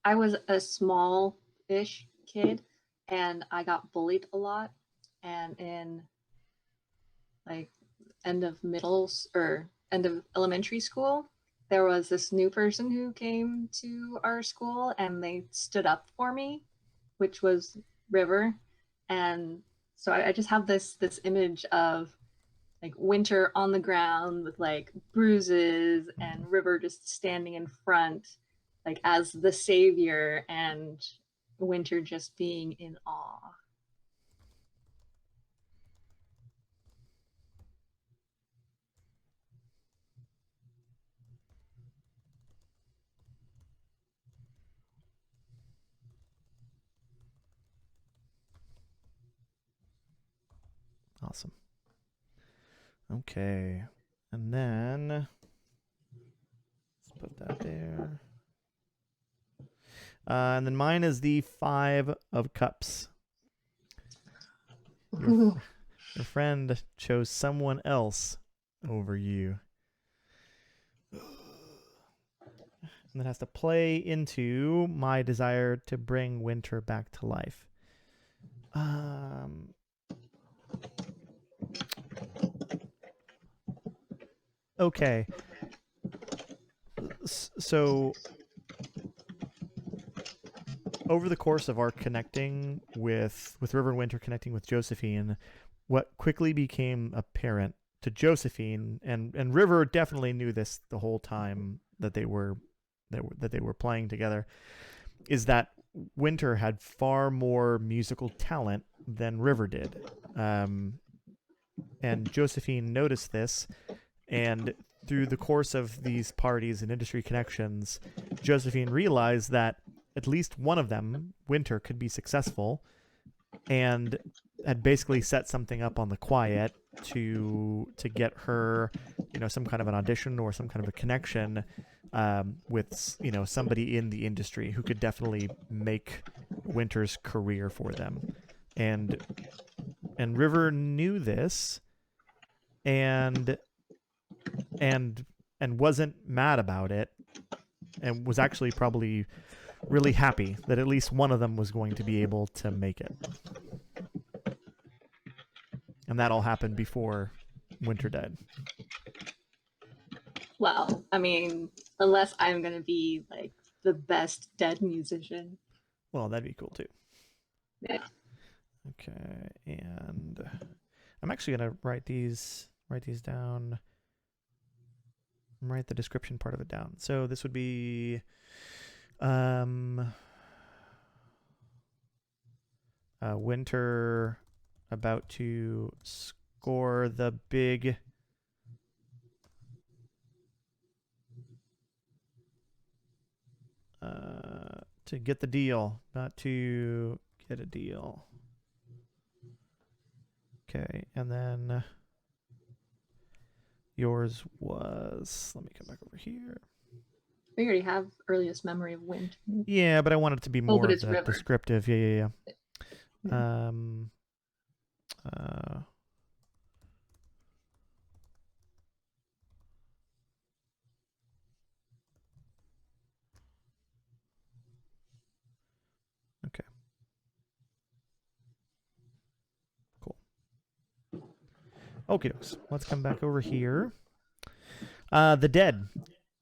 I was a small-ish kid and I got bullied a lot. And in like end of or end of elementary school, there was this new person who came to our school and they stood up for me, which was River. And so I just have this image of like Winter on the ground with like bruises and River just standing in front, like as the savior, and Winter just being in awe. Awesome. Okay. And then let's put that there. And then mine is the 5 of Cups. Your friend chose someone else over you. And that has to play into my desire to bring Winter back to life. Okay. So over the course of our connecting with River and Winter, connecting with Josephine, what quickly became apparent to Josephine, and River definitely knew this the whole time that they were playing together, is that Winter had far more musical talent than River did. And Josephine noticed this, and through the course of these parties and industry connections, Josephine realized that at least one of them, Winter, could be successful, and had basically set something up on the quiet to get her, some kind of an audition or some kind of a connection with, somebody in the industry who could definitely make Winter's career for them. And River knew this, and wasn't mad about it, and was actually probably really happy that at least one of them was going to be able to make it. And that all happened before Winter died. Well, I mean, unless I'm going to be like the best dead musician. Well, that'd be cool too. Yeah. Okay, and I'm actually going to write these down. Write the description part of it down. So this would be Winter about to score the big to get the deal, not to get a deal. Okay, and then yours was, let me come back over here. We already have earliest memory of Winter. Yeah, but I want it to be more but it's of the River. descriptive. Yeah. Yeah. Okay. Cool. Okay, let's come back over here. The dead.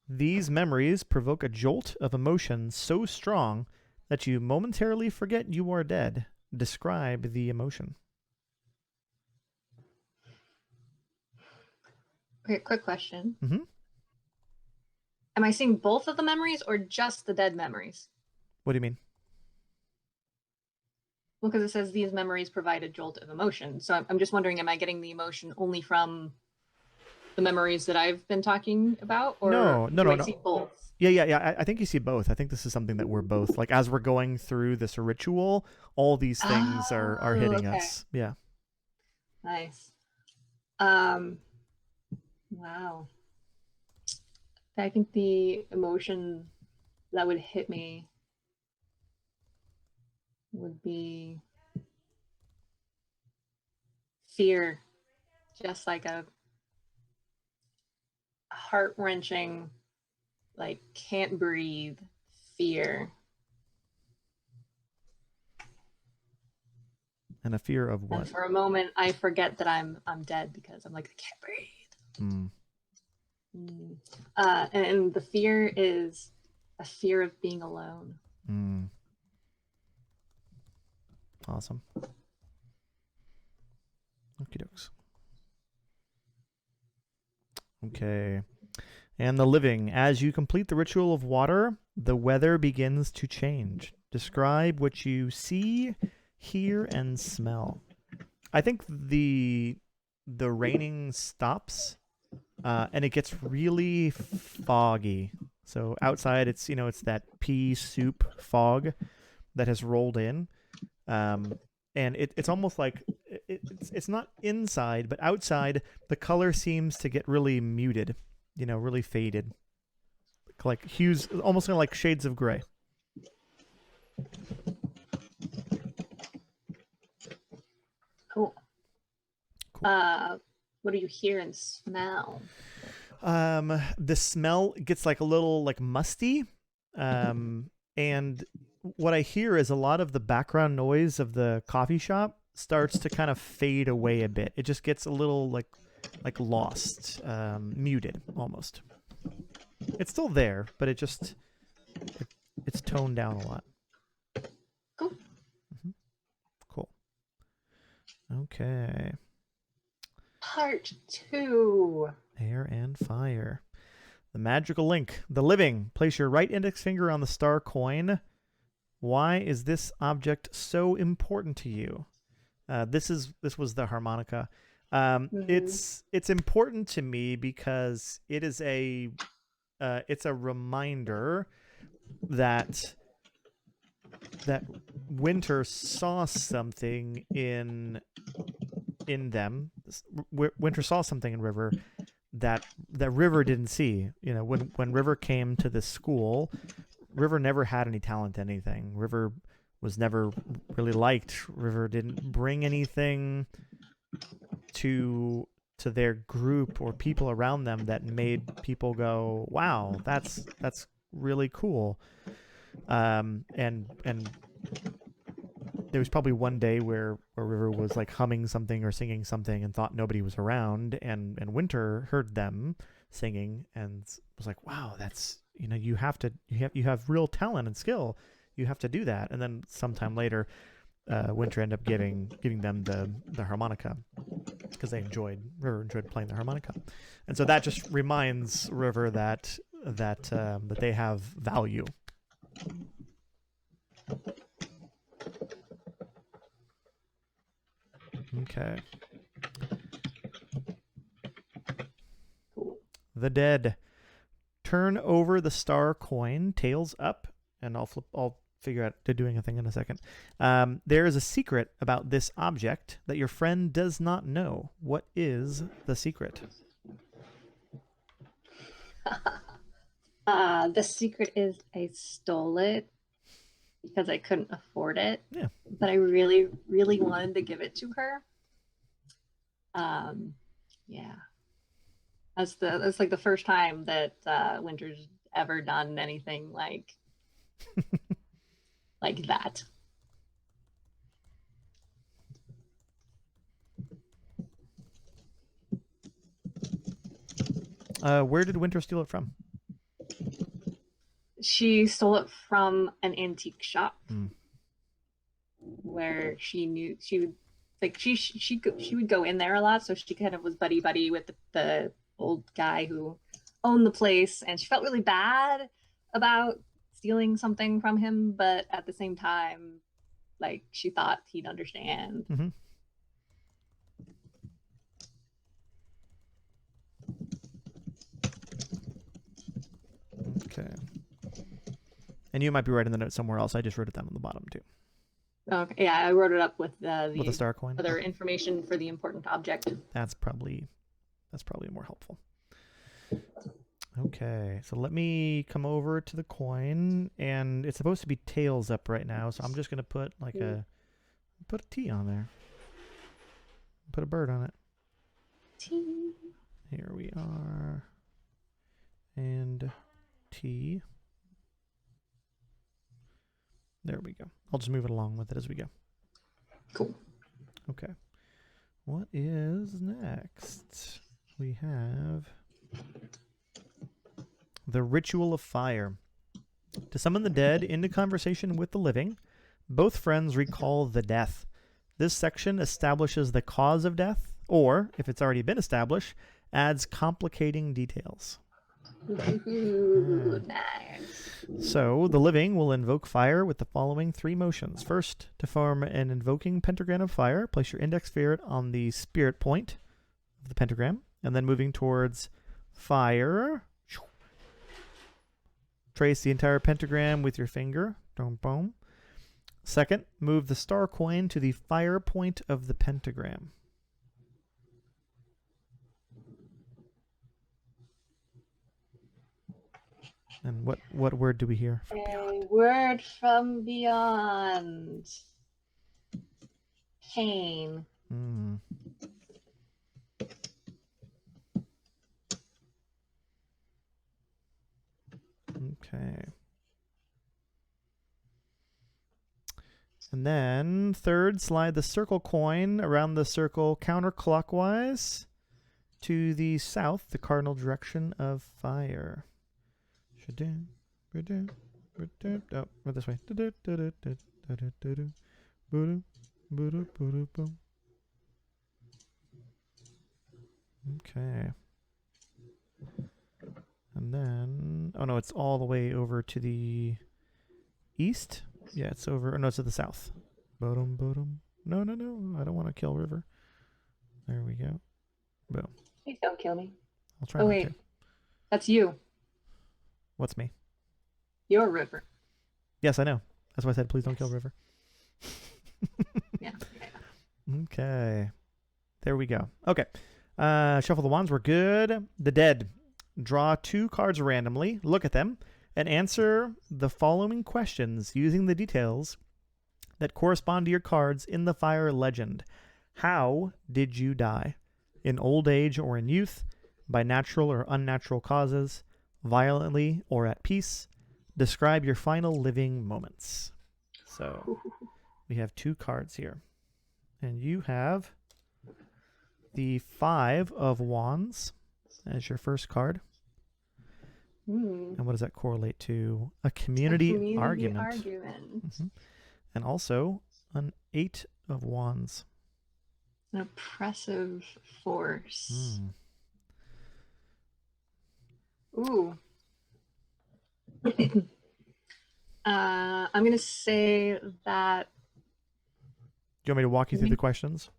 These memories provoke a jolt of emotion so strong that you momentarily forget you are dead. Describe the emotion. Okay, quick question. Mm-hmm. Am I seeing both of the memories or just the dead memories? What do you mean? Well, because it says these memories provide a jolt of emotion. So I'm just wondering, am I getting the emotion only from the memories that I've been talking about, or No, no, do no, I no. see both? Yeah. I think you see both. I think this is something that we're both like as we're going through this ritual. All these things are Oh, hitting okay. us. Yeah. Nice. Um, wow. I think the emotion that would hit me would be fear, just like a heart wrenching, like can't breathe fear. And a fear of And what? for a moment, I forget that I'm dead because I'm like I can't breathe. Mm. And the fear is a fear of being alone. Mm. Awesome. Okie dokes. Okay. And the living. As you complete the ritual of water, the weather begins to change. Describe what you see, hear, and smell. I think the raining stops, and it gets really foggy. So outside, it's that pea soup fog that has rolled in, and it's almost like it's not inside, but outside the color seems to get really muted, really faded, like hues, almost kind of like shades of gray. Cool. Cool. What do you hear and smell? The smell gets like a little like musty, and what I hear is a lot of the background noise of the coffee shop starts to kind of fade away a bit. It just gets a little like lost, muted almost. It's still there, but it's toned down a lot. Cool. Mm-hmm. Cool. Okay. Part 2. Air and fire. The magical link. The living. Place your right index finger on the star coin. Why is this object so important to you? This was the harmonica. It's important to me because it's a reminder that Winter saw something in them. Winter saw something in River that River didn't see. When River came to this school, River never had any talent to anything. River was never really liked. River didn't bring anything to their group or people around them that made people go, "Wow, that's really cool." And there was probably one day where River was like humming something or singing something and thought nobody was around, and Winter heard them singing and was like, "Wow, that's you have real talent and skill. You have to do that." And then sometime later, Winter ended up giving them the harmonica because River enjoyed playing the harmonica, and so that just reminds River that they have value. Okay. Cool. The dead. Turn over the star coin, tails up, and I'll figure out to doing a thing in a second. There is a secret about this object that your friend does not know. What is the secret? The secret is I stole it because I couldn't afford it. Yeah. But I really, really wanted to give it to her. Yeah. That's like the first time that Winter's ever done anything like that. Where did Winter steal it from? She stole it from an antique shop Hmm. where she knew she would like she would go in there a lot, so she kind of was buddy buddy with the old guy who owned the place, and she felt really bad about stealing something from him, but at the same time, like she thought he'd understand. Mm-hmm. Okay. And you might be writing the note somewhere else. I just wrote it down on the bottom too. Okay, yeah, I wrote it up with With a star coin. other information for the important object. That's probably more helpful. Okay, so let me come over to the coin, and it's supposed to be tails up right now, so I'm just gonna put like put a T on there. Put a bird on it. T. Here we are. And T. There we go. I'll just move it along with it as we go. Cool. Okay. What is next? We have the Ritual of Fire. To summon the dead into conversation with the living, both friends recall the death. This section establishes the cause of death, or, if it's already been established, adds complicating details. Ooh, nice. So, the living will invoke fire with the following 3 motions. First, to form an invoking pentagram of fire, place your index finger on the spirit point of the pentagram, and then moving towards fire, trace the entire pentagram with your finger. Boom, boom. Second, move the star coin to the fire point of the pentagram. And what word do we hear from beyond? A word from beyond. Pain. Mm. Okay. And then third, slide the circle coin around the circle counterclockwise to the south, the cardinal direction of fire. Oh, we're this way. Okay. And then, oh no, it's all the way over to the east. Yeah, it's over. No, it's to the south. Bottom. No, I don't want to kill River. There we go. Boom. Please don't kill me. I'll try Oh, not wait. to. That's you. What's me? You're River. Yes, I know. That's why I said please don't kill River. Yeah. Okay. There we go. Okay. Shuffle the wands. We're good. The dead. Draw 2 cards randomly. Look at them. And answer the following questions using the details that correspond to your cards in the fire legend. How did you die? In old age or in youth? By natural or unnatural causes? Violently or at peace? Describe your final living moments. So we have 2 cards here. And you have the 5 of wands as your first card. And what does that correlate to? A community argument. Mm-hmm. And also an 8 of wands. An oppressive force. Ooh. I'm going to say that... Do you want me to walk you through the questions?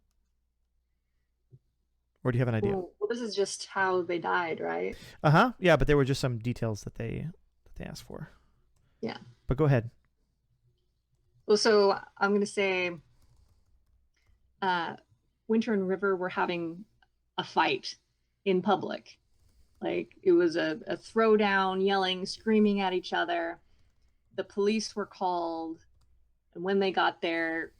Or do you have an idea? Well, this is just how they died, right? Yeah, but there were just some details that they asked for. Yeah. But go ahead. Well, so I'm going to say Winter and River were having a fight in public. Like, it was a throwdown, yelling, screaming at each other. The police were called, and when they got there,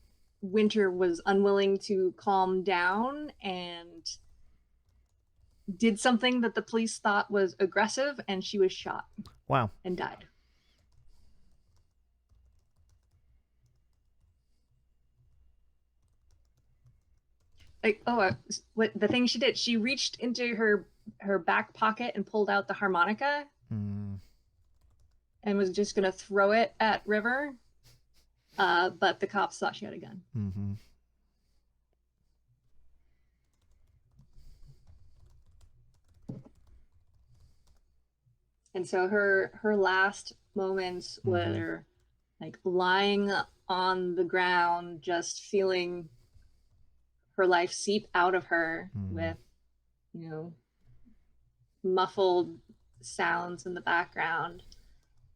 Winter was unwilling to calm down and did something that the police thought was aggressive, and she was shot. Wow. And died. Like, what the thing she did, she reached into her back pocket and pulled out the harmonica and was just gonna throw it at River, but the cops thought she had a gun. And so her last moments were like lying on the ground, just feeling her life seep out of her with, you know, muffled sounds in the background.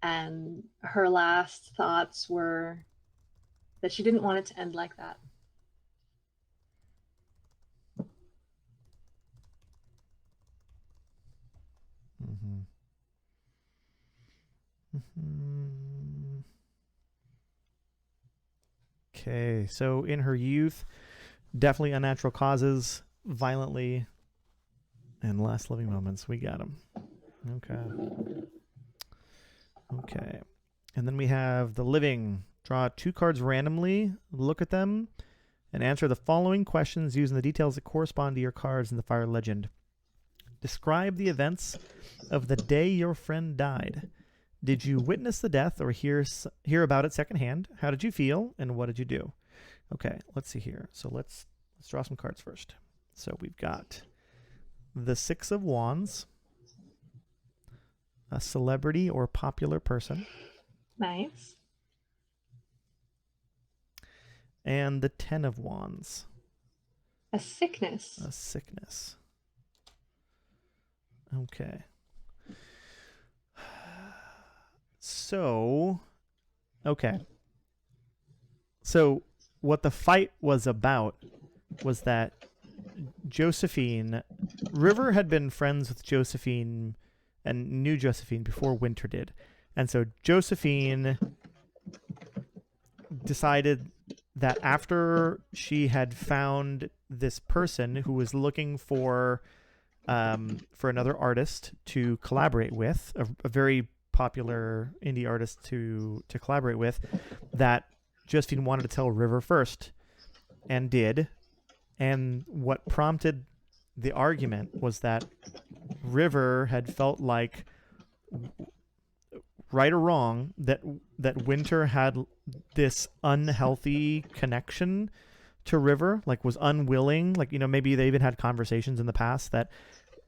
And her last thoughts were that she didn't want it to end like that. Okay, so in her youth, definitely unnatural causes, violently, and last living moments. We got them. Okay. Okay. And then we have the living. Draw 2 cards randomly, look at them, and answer the following questions using the details that correspond to your cards in the fire legend. Describe the events of the day your friend died. Did you witness the death or hear about it secondhand? How did you feel, and what did you do? Okay, let's see here. So let's draw some cards first. So we've got the 6 of Wands, a celebrity or popular person, Nice. and the 10 of Wands, A sickness. a sickness. Okay. So, okay. So what the fight was about was that River had been friends with Josephine and knew Josephine before Winter did. And so Josephine decided that after she had found this person who was looking for another artist to collaborate with, a very popular indie artist to collaborate with, that Josephine wanted to tell River first, and did. And what prompted the argument was that River had felt like, right or wrong, that Winter had this unhealthy connection to River, like was unwilling, like, you know, maybe they even had conversations in the past that,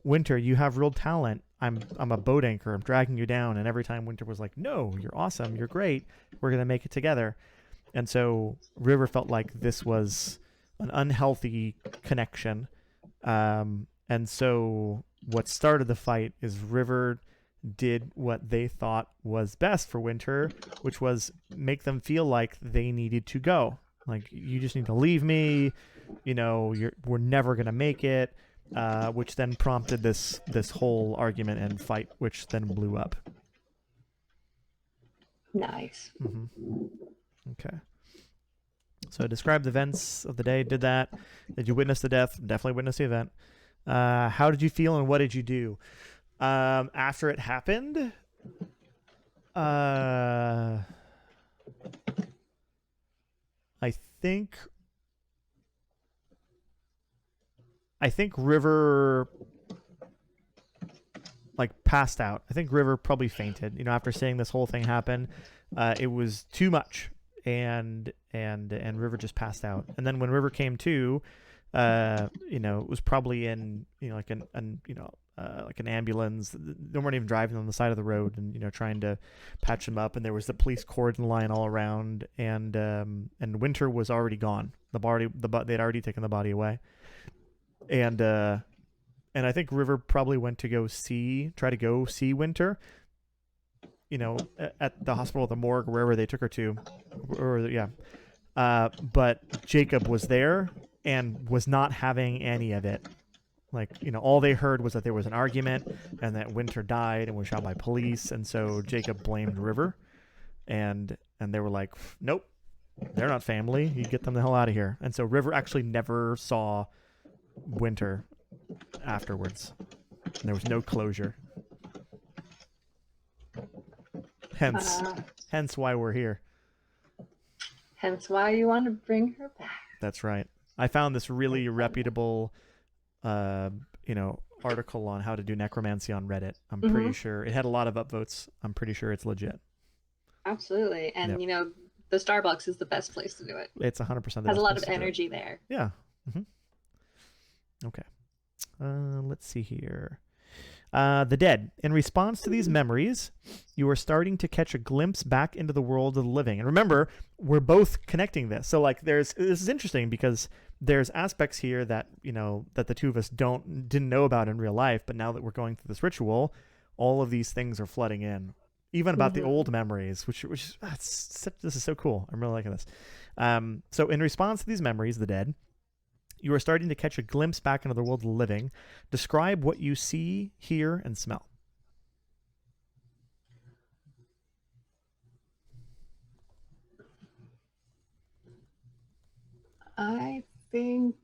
Winter, you have real talent. I'm a boat anchor. I'm dragging you down. And every time Winter was like, no, you're awesome. You're great. We're going to make it together. And so River felt like this was an unhealthy connection. And so what started the fight is River did what they thought was best for Winter, which was make them feel like they needed to go. Like, you just need to leave me. You know, we're never going to make it. Which then prompted this whole argument and fight, which then blew up. Nice. Mm-hmm. Okay. So describe the events of the day. Did that. Did you witness the death? Definitely witnessed the event. How did you feel and what did you do? After it happened, I think River like passed out. I think River probably fainted. You know, after seeing this whole thing happen, it was too much, and River just passed out. And then when River came to, you know, it was probably in, you know, like like an ambulance. They weren't even driving on the side of the road, and, you know, trying to patch them up. And there was the police cordon line all around, and Winter was already gone. They'd already taken the body away. And I think River probably went to try to go see Winter, you know, at the hospital, the morgue, wherever they took her to, but Jacob was there and was not having any of it. Like, you know, all they heard was that there was an argument and that Winter died and was shot by police, and so Jacob blamed River, and they were like, nope, they're not family. You get them the hell out of here. And so River actually never saw Winter afterwards. And there was no closure. Hence why we're here. Hence why you want to bring her back. That's right. I found this really reputable, you know, article on how to do necromancy on Reddit. I'm pretty sure it had a lot of upvotes. I'm pretty sure it's legit. Absolutely. And, Yep. you know, the Starbucks is the best place to do it. It's 100%. Has a lot of energy there. Yeah. Okay. Let's see here. The dead. In response to these memories, you are starting to catch a glimpse back into the world of the living. And remember, we're both connecting this. So like this is interesting because there's aspects here that, that the two of us didn't know about in real life, but now that we're going through this ritual, all of these things are flooding in. Even about the old memories, which this is so cool. I'm really liking this. So in response to these memories, the dead, you are starting to catch a glimpse back into the world of the living. Describe what you see, hear, and smell. I think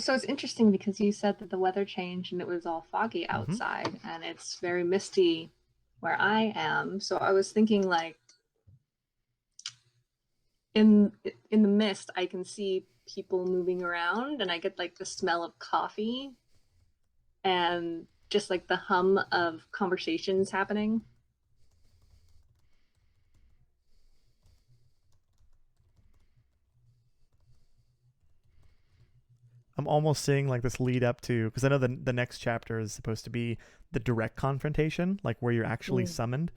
so. It's interesting because you said that the weather changed and it was all foggy outside, and it's very misty where I am. So I was thinking like in the mist, I can see people moving around, and I get like the smell of coffee and just like the hum of conversations happening. I'm almost seeing like this lead up to, because I know the next chapter is supposed to be the direct confrontation, like where you're actually summoned.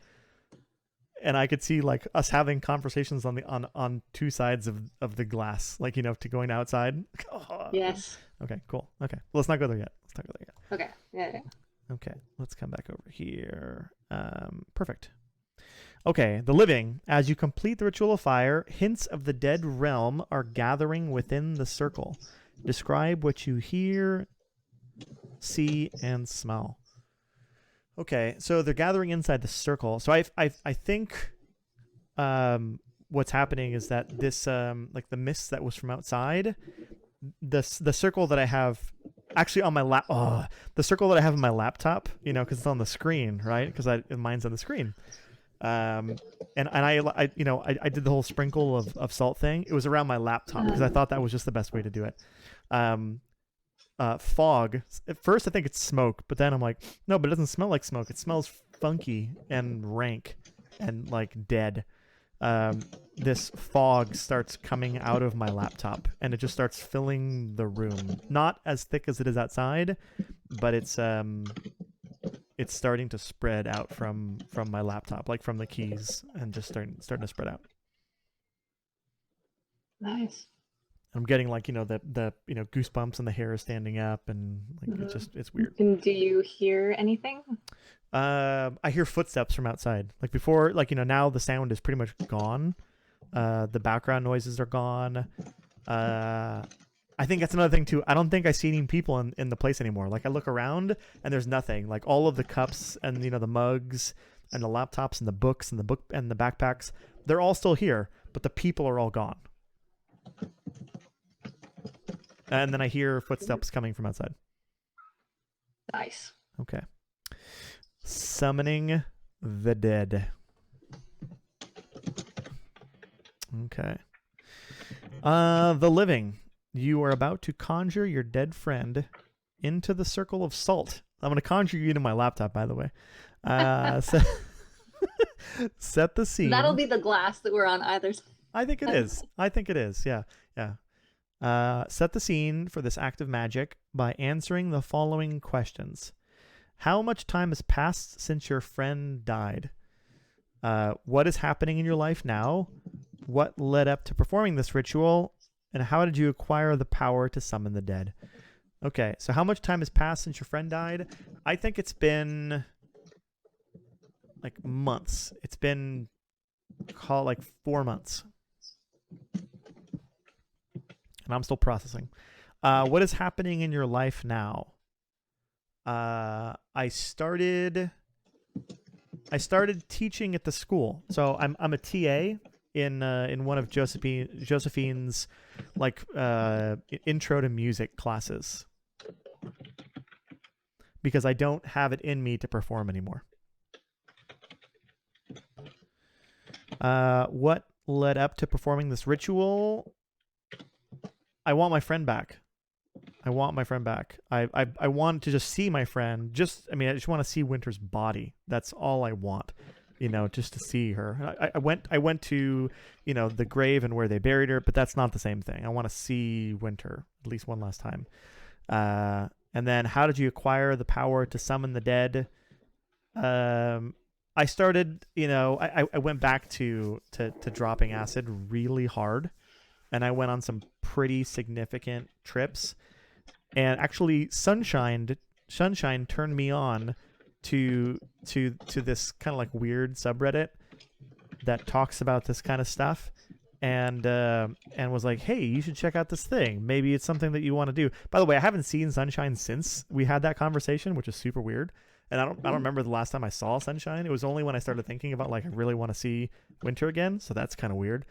And I could see like us having conversations on two sides of the glass, like to going outside. Yes. Okay, cool. Okay, well, let's not go there yet. Okay. Yeah. Okay, let's come back over here. Perfect. Okay, the living. As you complete the ritual of fire, hints of the dead realm are gathering within the circle. Describe what you hear, see, and smell. Okay, so they're gathering inside the circle. So I think what's happening is that this like the mist that was from outside, the circle that I have actually on my the circle that I have on my laptop, because it's on the screen, right? Because mine's on the screen. And I did the whole sprinkle of salt thing. It was around my laptop because I thought that was just the best way to do it. Fog. At first, I think it's smoke, but then I'm like, no, but it doesn't smell like smoke. It smells funky and rank and like dead. This fog starts coming out of my laptop, and it just starts filling the room. Not as thick as it is outside, but it's starting to spread out from my laptop, like from the keys, and just starting to spread out. Nice. I'm getting like the goosebumps and the hair is standing up, and like it's weird. And do you hear anything? I hear footsteps from outside. Like before, like now the sound is pretty much gone. The background noises are gone. I think that's another thing too. I don't think I see any people in the place anymore. Like I look around and there's nothing. Like all of the cups and the mugs and the laptops and the books and the book and the backpacks, they're all still here, but the people are all gone. And then I hear footsteps coming from outside. Nice. Okay. Summoning the dead. Okay. The living. You are about to conjure your dead friend into the circle of salt. I'm going to conjure you into my laptop, by the way. Set the scene. That'll be the glass that we're on either side. I think it is. Yeah. Set the scene for this act of magic by answering the following questions. How much time has passed since your friend died? What is happening in your life now? What led up to performing this ritual? And how did you acquire the power to summon the dead? Okay, so how much time has passed since your friend died? I think it's been like months. It's been, call it like 4 months. And I'm still processing. What is happening in your life now? I started teaching at the school. So I'm a TA in one of Josephine's like intro to music classes, because I don't have it in me to perform anymore. What led up to performing this ritual? I want my friend back. I want to just see my friend. I just want to see Winter's body. That's all I want. Just to see her. I went to, the grave and where they buried her, but that's not the same thing. I want to see Winter at least one last time. And then how did you acquire the power to summon the dead? I started, I went back to dropping acid really hard, and I went on some pretty significant trips. And actually, Sunshine turned me on to this kind of like weird subreddit that talks about this kind of stuff, and was like, hey, you should check out this thing. Maybe it's something that you want to do. By the way, I haven't seen Sunshine since we had that conversation, which is super weird. And I don't remember the last time I saw Sunshine. It was only when I started thinking about like I really want to see Winter again. So that's kind of weird.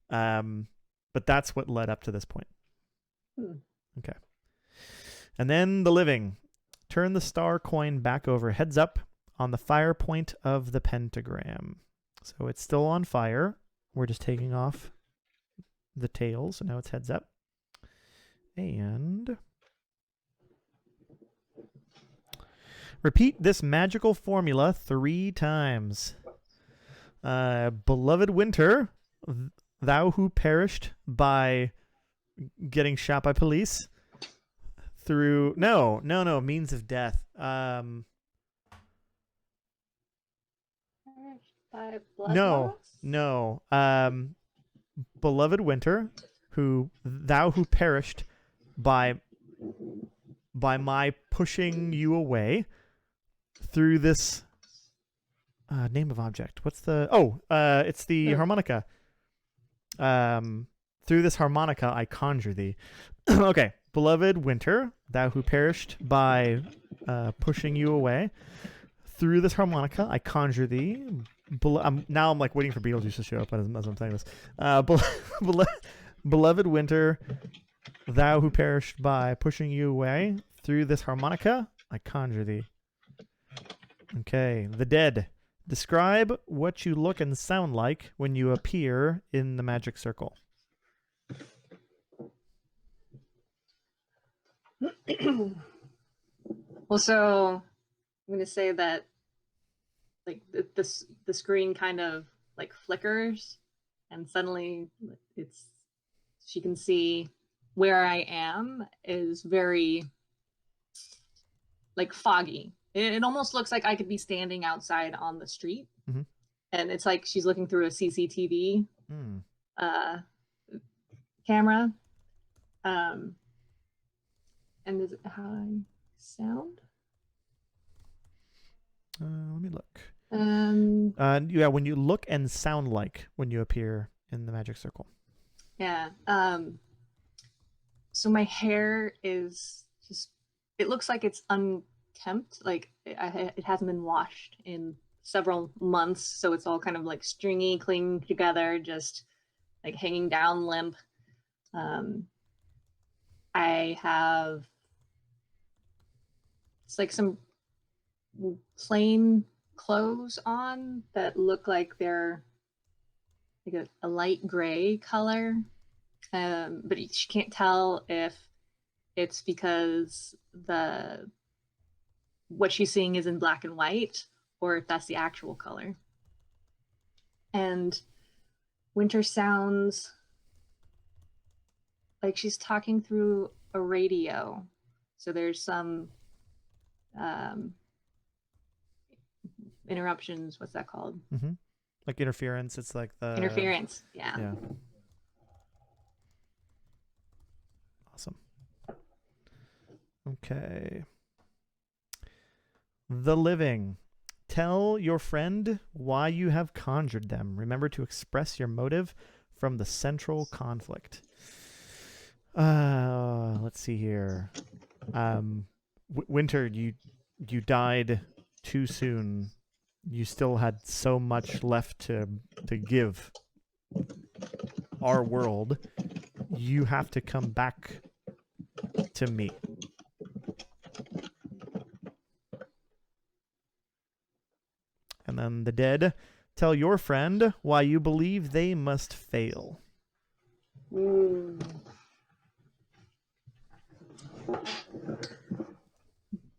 But that's what led up to this point. Okay. And then the living. Turn the star coin back over heads up on the fire point of the pentagram. So it's still on fire. We're just taking off the tail, so now it's heads up. And repeat this magical formula 3 times. Beloved Winter, thou who perished by getting shot by police through means of death. By blood no. Beloved Winter, thou who perished by my pushing you away through this name of object. What's the it's the harmonica. Through this harmonica I conjure thee. Okay. Beloved Winter, thou who perished by pushing you away through this harmonica I conjure thee. Now I'm like waiting for Beetlejuice to show up as I'm saying this. Beloved Winter, thou who perished by pushing you away through this harmonica I conjure thee. Okay, the dead. Describe what you look and sound like when you appear in the magic circle. Well, so I'm going to say that like the screen kind of like flickers, and suddenly she can see where I am is very like foggy. It almost looks like I could be standing outside on the street, and it's like she's looking through a CCTV camera. And is it how I sound? Let me look. Yeah, when you look and sound like when you appear in the magic circle. Yeah. So my hair is just, it looks like it's unkempt. Like it hasn't been washed in several months. So it's all kind of like stringy, clinging together, just like hanging down limp. I have, it's like some plain clothes on that look like they're like a light gray color, but she can't tell if it's because what she's seeing is in black and white or if that's the actual color. And Winter sounds like she's talking through a radio, so there's some interruptions. What's that called? Like interference. It's like the interference. Yeah. Awesome. Okay. The living. Tell your friend why you have conjured them. Remember to express your motive from the central conflict. Let's see here. Winter, you died too soon. You still had so much left to give our world. You have to come back to me. And then the dead. Tell your friend why you believe they must fail.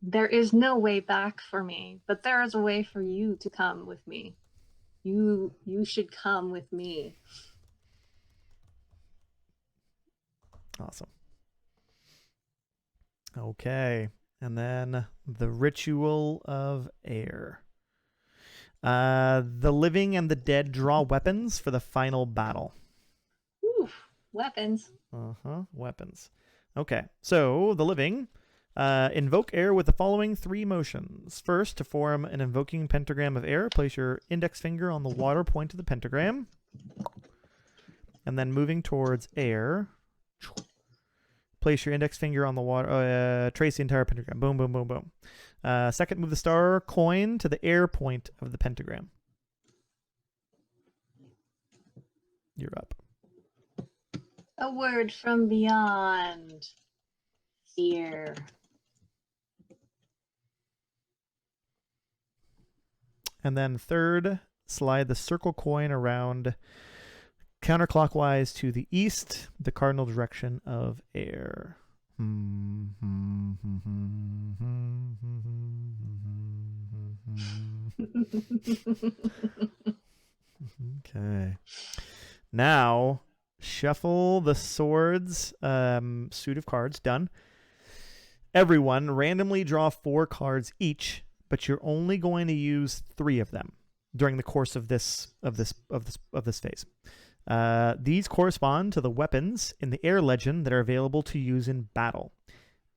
There is no way back for me, but there is a way for you to come with me. You should come with me. Awesome. Okay. And then the Ritual of Air. The living and the dead draw weapons for the final battle. Oof, weapons. Weapons. Okay, so the living invoke air with the following 3 motions. First, to form an invoking pentagram of air, place your index finger on the water point of the pentagram. And then moving towards air, place your index finger on the water, trace the entire pentagram. Boom, boom, boom, boom. Second, move the star coin to the air point of the pentagram. You're up. A word from beyond. Fear. And then third, slide the circle coin around counterclockwise to the east, the cardinal direction of air. Okay. Now, shuffle the swords suit of cards. Done. Everyone randomly draw 4 cards each, but you're only going to use 3 of them during the course of this phase. These correspond to the weapons in the air legend that are available to use in battle.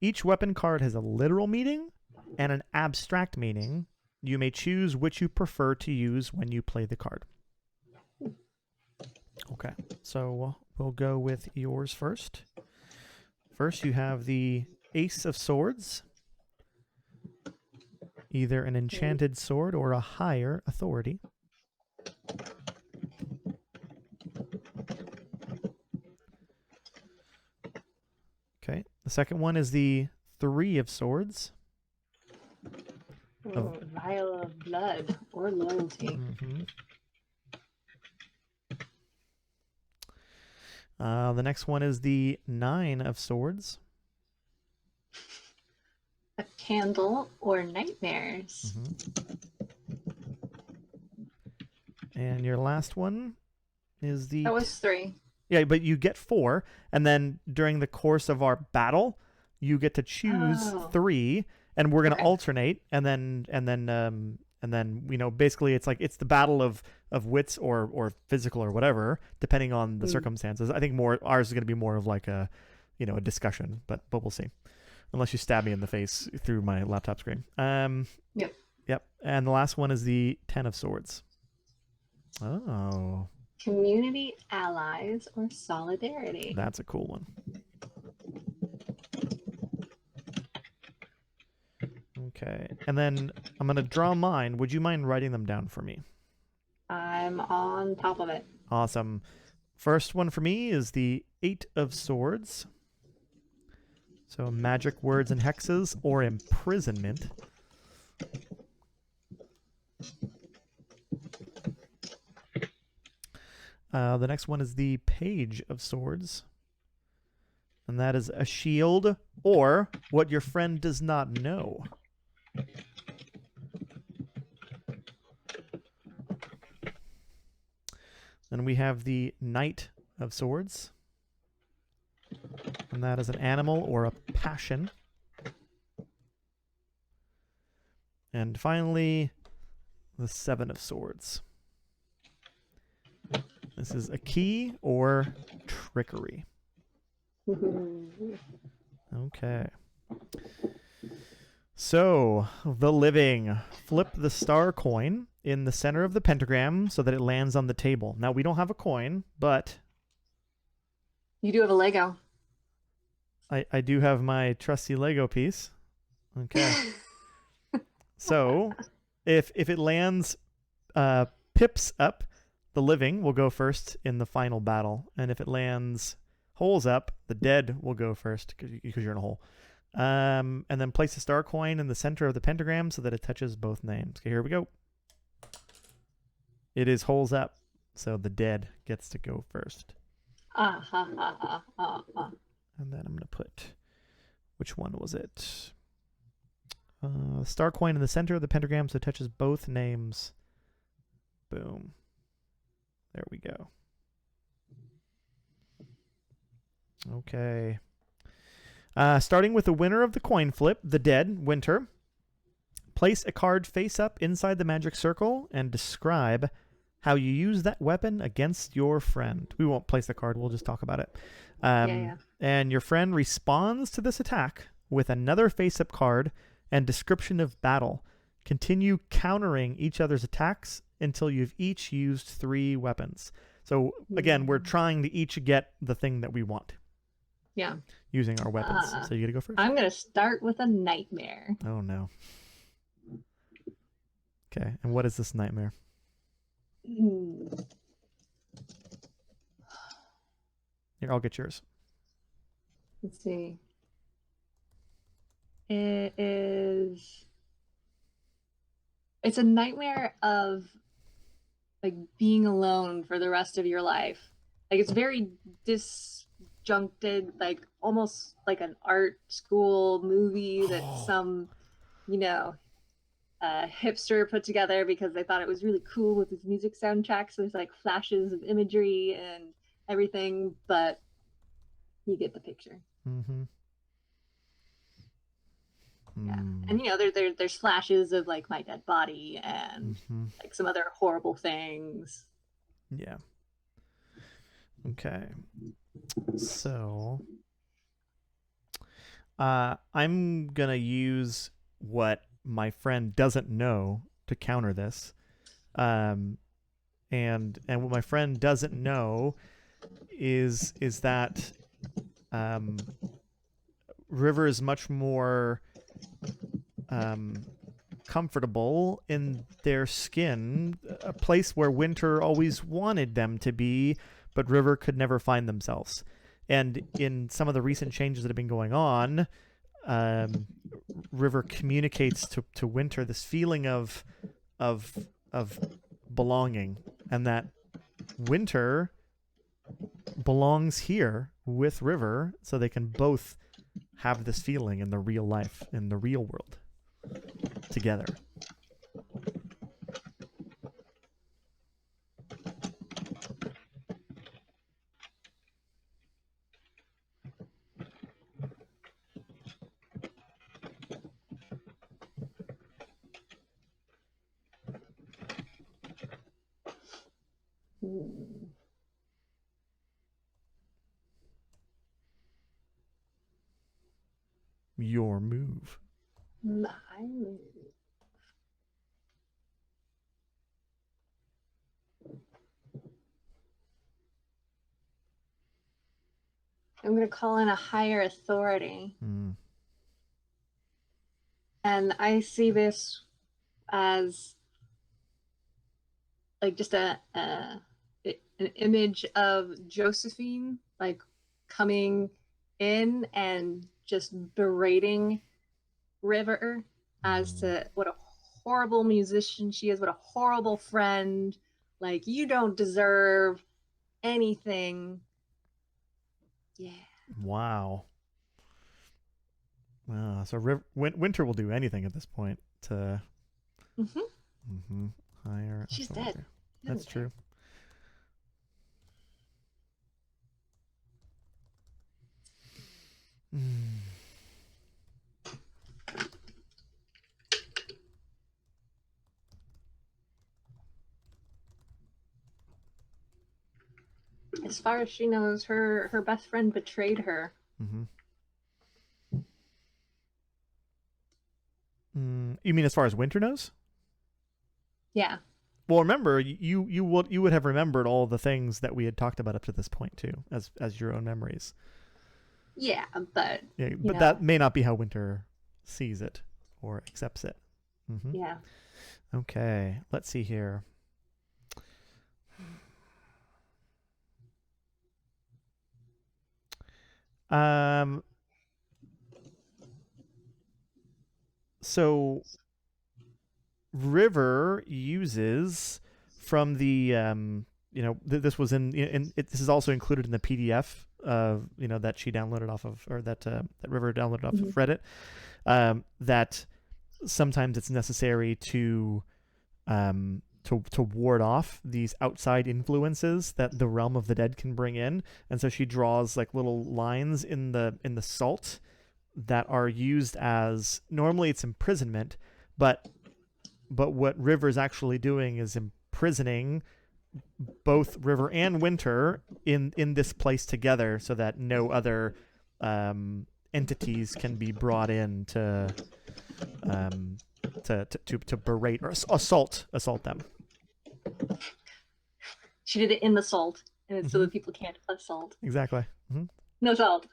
Each weapon card has a literal meaning and an abstract meaning. You may choose which you prefer to use when you play the card. Okay, so we'll go with yours first. First, you have the Ace of Swords, either an enchanted sword or a higher authority. Okay, the second one is the 3 of Swords. Vial of blood or loyalty. The next one is the 9 of Swords. A candle or nightmares. And your last one is the... That was 3. Yeah, but you get 4, and then during the course of our battle, you get to choose 3, and we're going to alternate, and then basically it's like it's the battle of wits or physical or whatever, depending on the circumstances. I think ours is going to be more of like a discussion, but we'll see. Unless you stab me in the face through my laptop screen. Yep. And the last one is the 10 of Swords. Oh. Community, allies, or solidarity. That's a cool one. Okay. And then I'm going to draw mine. Would you mind writing them down for me? I'm on top of it. Awesome. First one for me is the 8 of Swords. So magic words and hexes or imprisonment. The next one is the Page of Swords. And that is a shield or what your friend does not know. Then we have the Knight of Swords. And that is an animal or a passion. And finally, the 7 of Swords. This is a key or trickery. Okay. So, the living. Flip the star coin in the center of the pentagram so that it lands on the table. Now, we don't have a coin, but... You do have a Lego. I do have my trusty Lego piece. Okay. So, if it lands pips up, the living will go first in the final battle. And if it lands holes up, the dead will go first because you're in a hole. And then place a star coin in the center of the pentagram so that it touches both names. Okay, here we go. It is holes up, so the dead gets to go first. And then I'm going to put, which one was it? Star coin in the center of the pentagram so it touches both names. Boom. There we go. Okay. Starting with the winner of the coin flip, the dead, Winter. Place a card face up inside the magic circle and describe how you use that weapon against your friend. We won't place the card, we'll just talk about it. Yeah. And your friend responds to this attack with another face up card and description of battle. Continue countering each other's attacks until you've each used 3 weapons. So again, we're trying to each get the thing that we want. Yeah. Using our weapons. So you gotta go first. I'm gonna start with a nightmare. Oh no. Okay, and what is this nightmare? Ooh. Here, I'll get yours. Let's see. It's a nightmare of like being alone for the rest of your life. Like it's very disjuncted, like almost like an art school movie that some, hipster put together because they thought it was really cool with his music soundtrack. So there's like flashes of imagery and everything, but you get the picture. Mm-hmm. Yeah, and there's flashes of like my dead body and like some other horrible things. Yeah. Okay. So, I'm gonna use what my friend doesn't know to counter this, and what my friend doesn't know is that River is much more comfortable in their skin, a place where Winter always wanted them to be, but River could never find themselves. And in some of the recent changes that have been going on, River communicates to Winter this feeling of belonging, and that Winter belongs here with River, so they can both have this feeling in the real life, in the real world, together. Your move. My move. I'm going to call in a higher authority. And I see this as like just an image of Josephine like coming in and just berating River as to what a horrible musician she is, what a horrible friend. Like, you don't deserve anything. Yeah. Wow. So Winter will do anything at this point to higher. She's authority. dead. That's true. As far as she knows, her best friend betrayed her. You mean as far as Winter knows? Yeah. Well, remember, you would have remembered all the things that we had talked about up to this point too, as your own memories. Yeah, but that may not be how Winter sees it or accepts it. Yeah. Okay, let's see here. So River uses from the this was this is also included in the PDF that she downloaded off of, or that River downloaded off of Reddit, that sometimes it's necessary to ward off these outside influences that the realm of the dead can bring in, and so she draws like little lines in the salt that are used as, normally it's imprisonment, but what River's actually doing is imprisoning both River and Winter in this place together, so that no other entities can be brought in to berate or assault them. She did it in the salt, and it's so Mhm. that people can't assault. Exactly. No salt.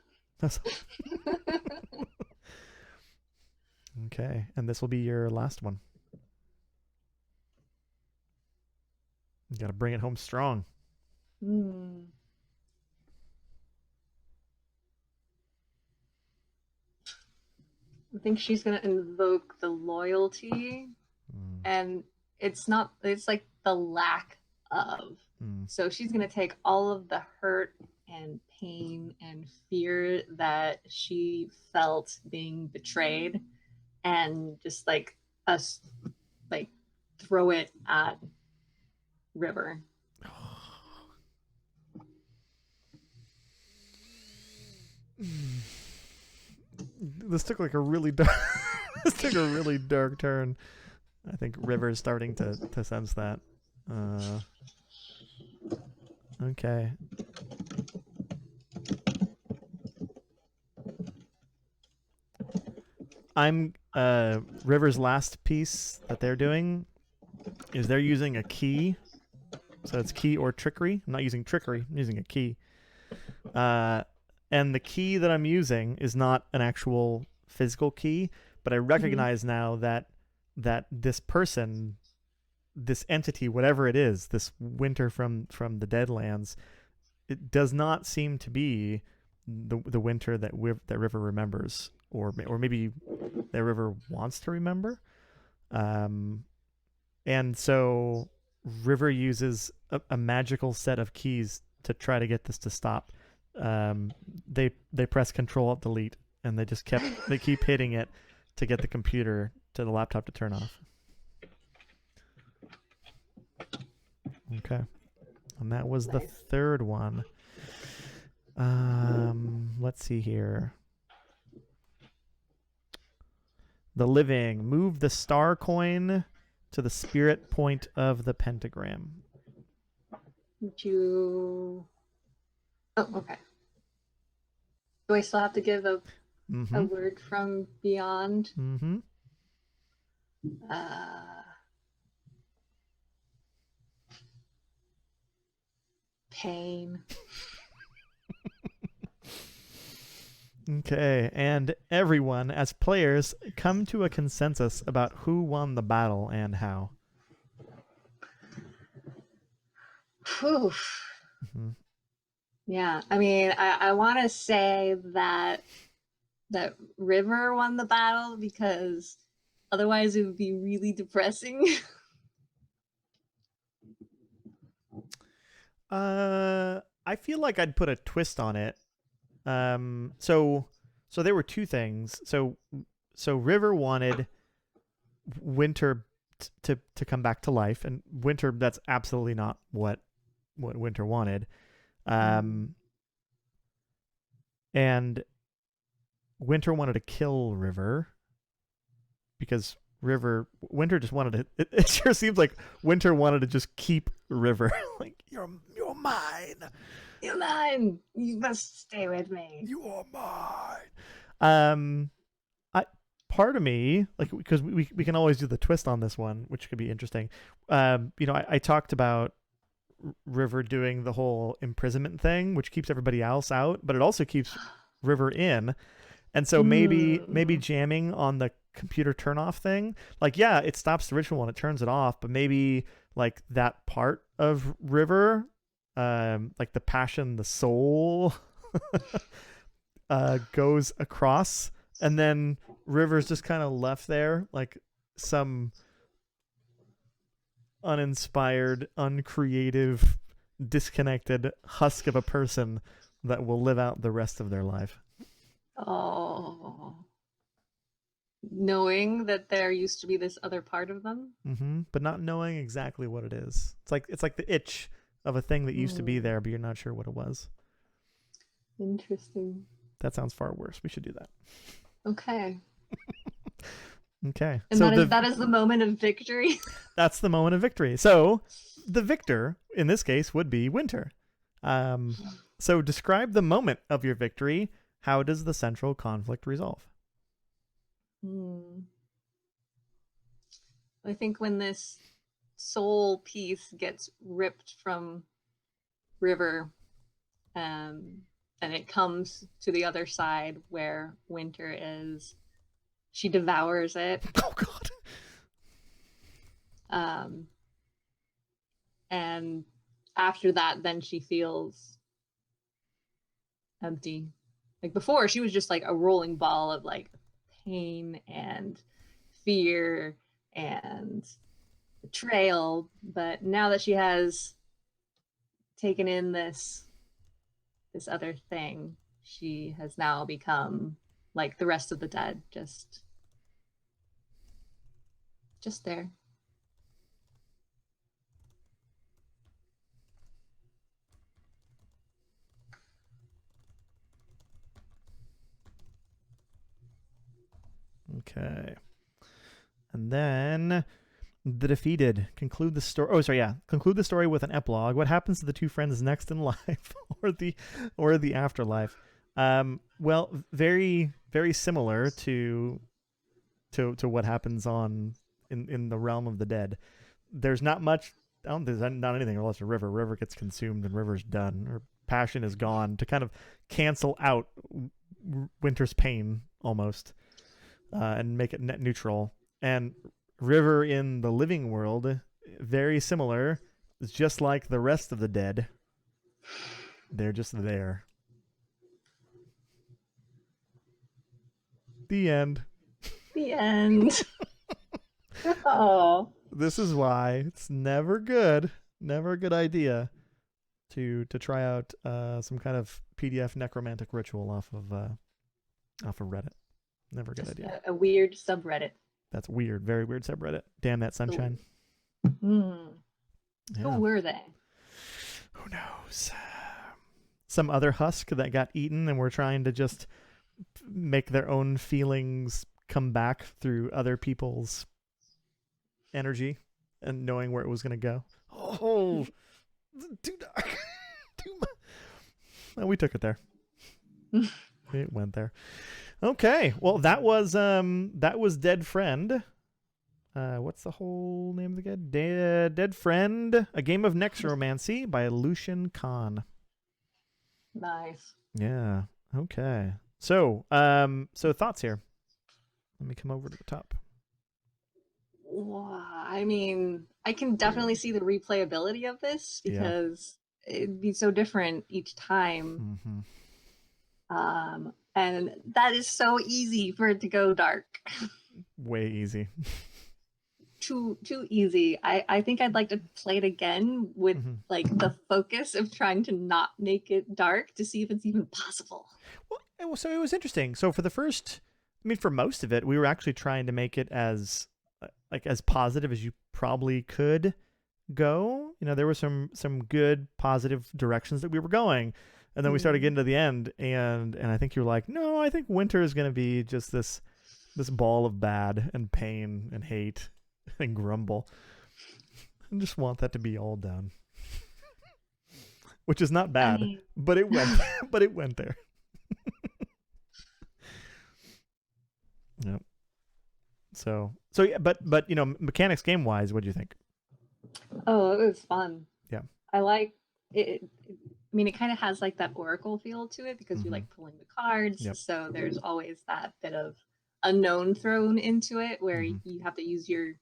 Okay, and this will be your last one. You got to bring it home strong. Hmm. I think she's gonna invoke the loyalty, and it's like the lack of. So she's gonna take all of the hurt and pain and fear that she felt being betrayed, and just like us, like throw it at River. This took like a really dark. This took a really dark turn. I think River's starting to sense that. Okay. I'm River's last piece that they're doing is they're using a key. So it's key or trickery. I'm not using trickery, I'm using a key. And the key that I'm using is not an actual physical key, but I recognize now that this person, this entity, whatever it is, this Winter from the Deadlands, it does not seem to be the Winter that River remembers, or maybe that River wants to remember. And so River uses a magical set of keys to try to get this to stop. They press Control Alt Delete, and they keep hitting it to get the laptop to turn off. Okay, and that was the third one. Let's see here. The living, move the star coin to the spirit point of the pentagram. Oh, okay. Do I still have to give a word from beyond? Pain. Okay, and everyone, as players, come to a consensus about who won the battle and how. Yeah, I mean, I want to say that River won the battle, because otherwise it would be really depressing. I feel like I'd put a twist on it. So there were two things. So River wanted Winter to come back to life, and Winter, that's absolutely not what Winter wanted. And Winter wanted to kill River because Winter just wanted to. It sure seems like Winter wanted to just keep River. Like, you're mine. You're mine. You must stay with me. You are mine. Part of me, like, because we can always do the twist on this one, which could be interesting. I talked about River doing the whole imprisonment thing, which keeps everybody else out, but it also keeps River in. And so maybe jamming on the computer turn off thing, like, yeah, it stops the ritual and it turns it off, but maybe like that part of River, like the passion, the soul, goes across, and then River's just kind of left there like some uninspired, uncreative, disconnected husk of a person that will live out the rest of their life. Oh. Knowing that there used to be this other part of them. But not knowing exactly what it is. It's like the itch of a thing that used to be there, but you're not sure what it was. Interesting. That sounds far worse. We should do that. Okay. Okay. And So that is the moment of victory. that's the moment of victory. So the victor in this case would be Winter. Um, so describe the moment of your victory. How does the central conflict resolve? Hmm. I think when this soul piece gets ripped from River, um, and it comes to the other side where Winter is, she devours it. Oh God. Um, and after that, then she feels empty. Like before, she was just like a rolling ball of like pain and fear and betrayal. But now that she has taken in this other thing, she has now become like the rest of the dead, just there. Okay. And then the defeated conclude the story. Oh, sorry, yeah. Conclude the story with an epilogue. What happens to the two friends next in life, or the afterlife? Well, very very similar to what happens on in the realm of the dead. There's not much. I don't think there's not anything unless a river. River gets consumed and River's done. Her passion is gone to kind of cancel out Winter's pain almost, and make it net neutral. And River in the living world, very similar. It's just like the rest of the dead. They're just there. The end. The end. Oh. This is why it's never a good idea to try out some kind of PDF necromantic ritual off of Reddit. Never a good Just idea. a weird subreddit. That's weird. Very weird subreddit. Damn that sunshine. Mm. Who Yeah. were they? Who knows? Some other husk that got eaten and were trying to just make their own feelings come back through other people's energy and knowing where it was going to go. Oh, too dark. Too much. Well, we took it there. It went there. Okay. Well, that was Dead Friend. What's the whole name of the game? Dead Friend, a game of necromancy by Lucian Kahn. Nice. Yeah. Okay. So, so thoughts here. Let me come over to the top. I mean, I can definitely see the replayability of this because it'd be so different each time. And that is so easy for it to go dark. Way easy. Too easy. I think I'd like to play it again with like the focus of trying to not make it dark to see if it's even possible. Well, so it was interesting. So for the first, I mean, for most of it, we were actually trying to make it as as positive as you probably could go. You know, there were some good positive directions that we were going. And then we started getting to the end, and I think you were like, no, I think Winter is going to be just this ball of bad and pain and hate and grumble. I just want that to be all done. Which is not bad, but it went but it went there. Yep. So yeah, but you know, mechanics game wise, what do you think? Oh, it was fun. Yeah. I like it. I mean, it kind of has like that Oracle feel to it because you like pulling the cards. Yep. So there's always that bit of unknown thrown into it where you have to use your,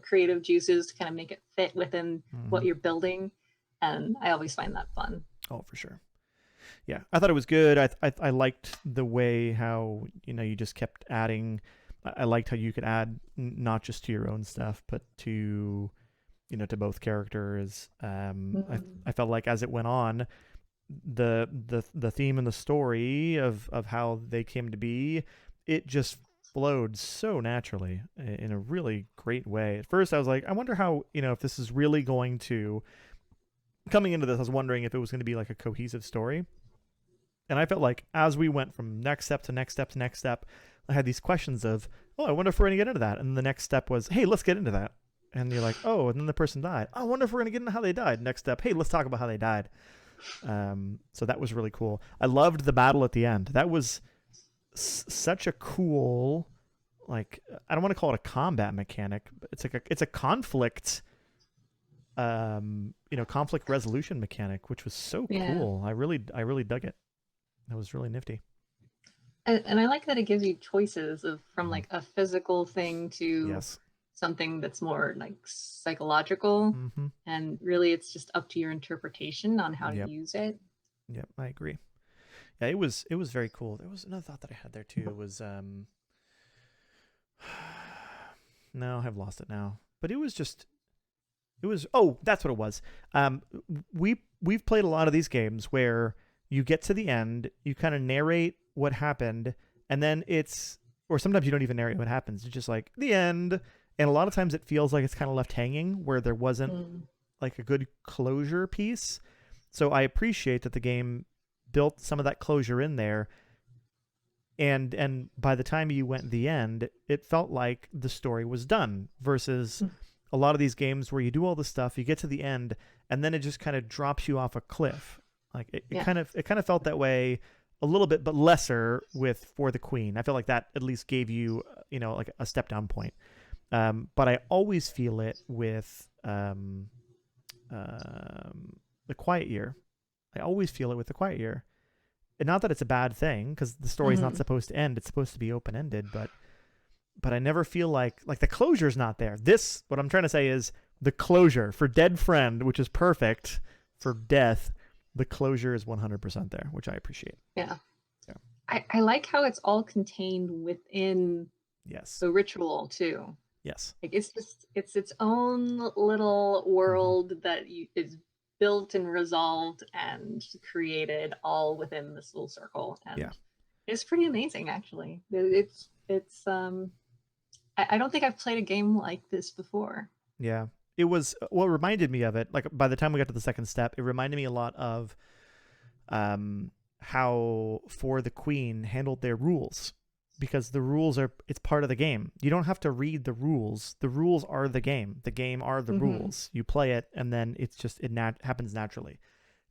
creative juices to kind of make it fit within what you're building. And I always find that fun. Oh, for sure. Yeah, I thought it was good. I liked the way how, you just kept adding. I liked how you could add not just to your own stuff, but to, to both characters. I felt like as it went on, the theme and the story of how they came to be, it just flowed so naturally in a really great way. At first, I was like, I wonder how, if this is really going to. Coming into this, I was wondering if it was going to be like a cohesive story. And I felt like as we went from next step to next step to next step, I had these questions of, oh, I wonder if we're going to get into that. And the next step was, hey, let's get into that. And you're like, oh, and then the person died. Oh, I wonder if we're going to get into how they died. Next step, hey, let's talk about how they died. So that was really cool. I loved the battle at the end. That was such a cool, like, I don't want to call it a combat mechanic, but it's a conflict, conflict resolution mechanic, which was so cool. I really dug it. That was really nifty. And I like that it gives you choices from like a physical thing to Yes. something that's more like psychological. Mm-hmm. And really it's just up to your interpretation on how to use it. Yep, I agree. Yeah, it was very cool. There was another thought that I had there too. Was no, I've lost it now. But it was that's what it was. We've played a lot of these games where you get to the end, you kind of narrate what happened, and then or sometimes you don't even narrate what happens. It's just like the end. And a lot of times it feels like it's kind of left hanging where there wasn't like a good closure piece. So I appreciate that the game built some of that closure in there. And by the time you went to the end, it felt like the story was done versus a lot of these games where you do all the stuff, you get to the end, and then it just kind of drops you off a cliff. Like it kind of felt that way a little bit, but lesser with For the Queen. I feel like that at least gave you, like a step down point. But I always feel it with The Quiet Year. I always feel it with The Quiet Year. And not that it's a bad thing, because the story's not supposed to end. It's supposed to be open-ended, but I never feel like the closure's not there. What I'm trying to say is the closure for Dead Friend, which is perfect for Death, the closure is 100% there, which I appreciate. Yeah. I like how it's all contained within the ritual too. Yes. Like it's its own little world that is built and resolved and created all within this little circle. And it's pretty amazing, actually. It's I don't think I've played a game like this before. Yeah. It was what reminded me of it. Like by the time we got to the second step, it reminded me a lot of how For the Queen handled their rules, because the rules it's part of the game. You don't have to read the rules. The rules are the game. The game are the rules. You play it, and then it's just happens naturally.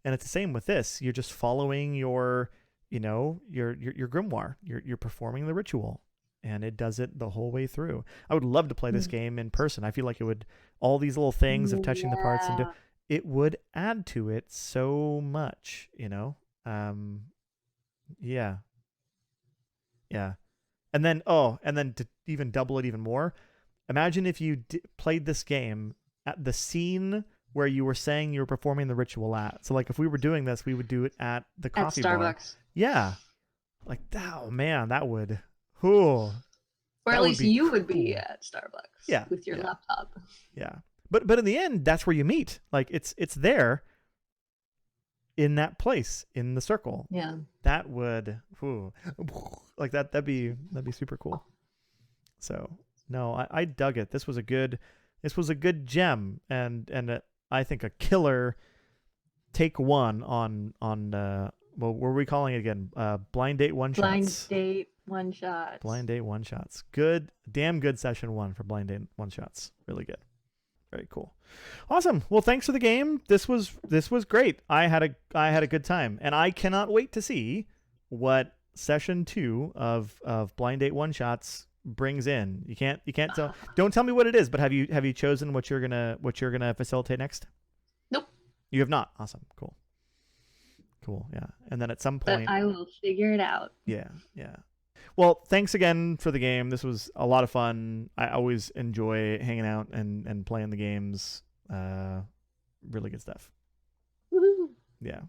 And it's the same with this. You're just following your grimoire. You're performing the ritual, and it does it the whole way through. I would love to play this game in person. I feel like it would, all these little things of touching the parts and it would add to it so much, yeah. And then to even double it even more, imagine if you played this game at the scene where you were saying you were performing the ritual at. So like if we were doing this, we would do it at the coffee bar. At Starbucks. Yeah. Like, oh man, that would, or at least you would be at Starbucks with your laptop. Yeah. But in the end, that's where you meet. Like it's there in that place, in the circle. Yeah. That would, like that'd be super cool. So no, I dug it. This was a good gem, and I think a killer take one on what were we calling it again? Blind date one shots. Blind date one shots. Good, damn good session one for blind date one shots. Really good. Very cool. Awesome. Well, thanks for the game. This was great. I had a good time, and I cannot wait to see what session 2 of blind date one shots brings in. You can't tell. Don't tell me what it is, but have you chosen what you're gonna facilitate next? Nope. You have not. Awesome. Cool. Yeah. And then at some point, but I will figure it out. Yeah. Well, thanks again for the game. This was a lot of fun. I always enjoy hanging out and playing the games. Really good stuff. Woo-hoo. Yeah.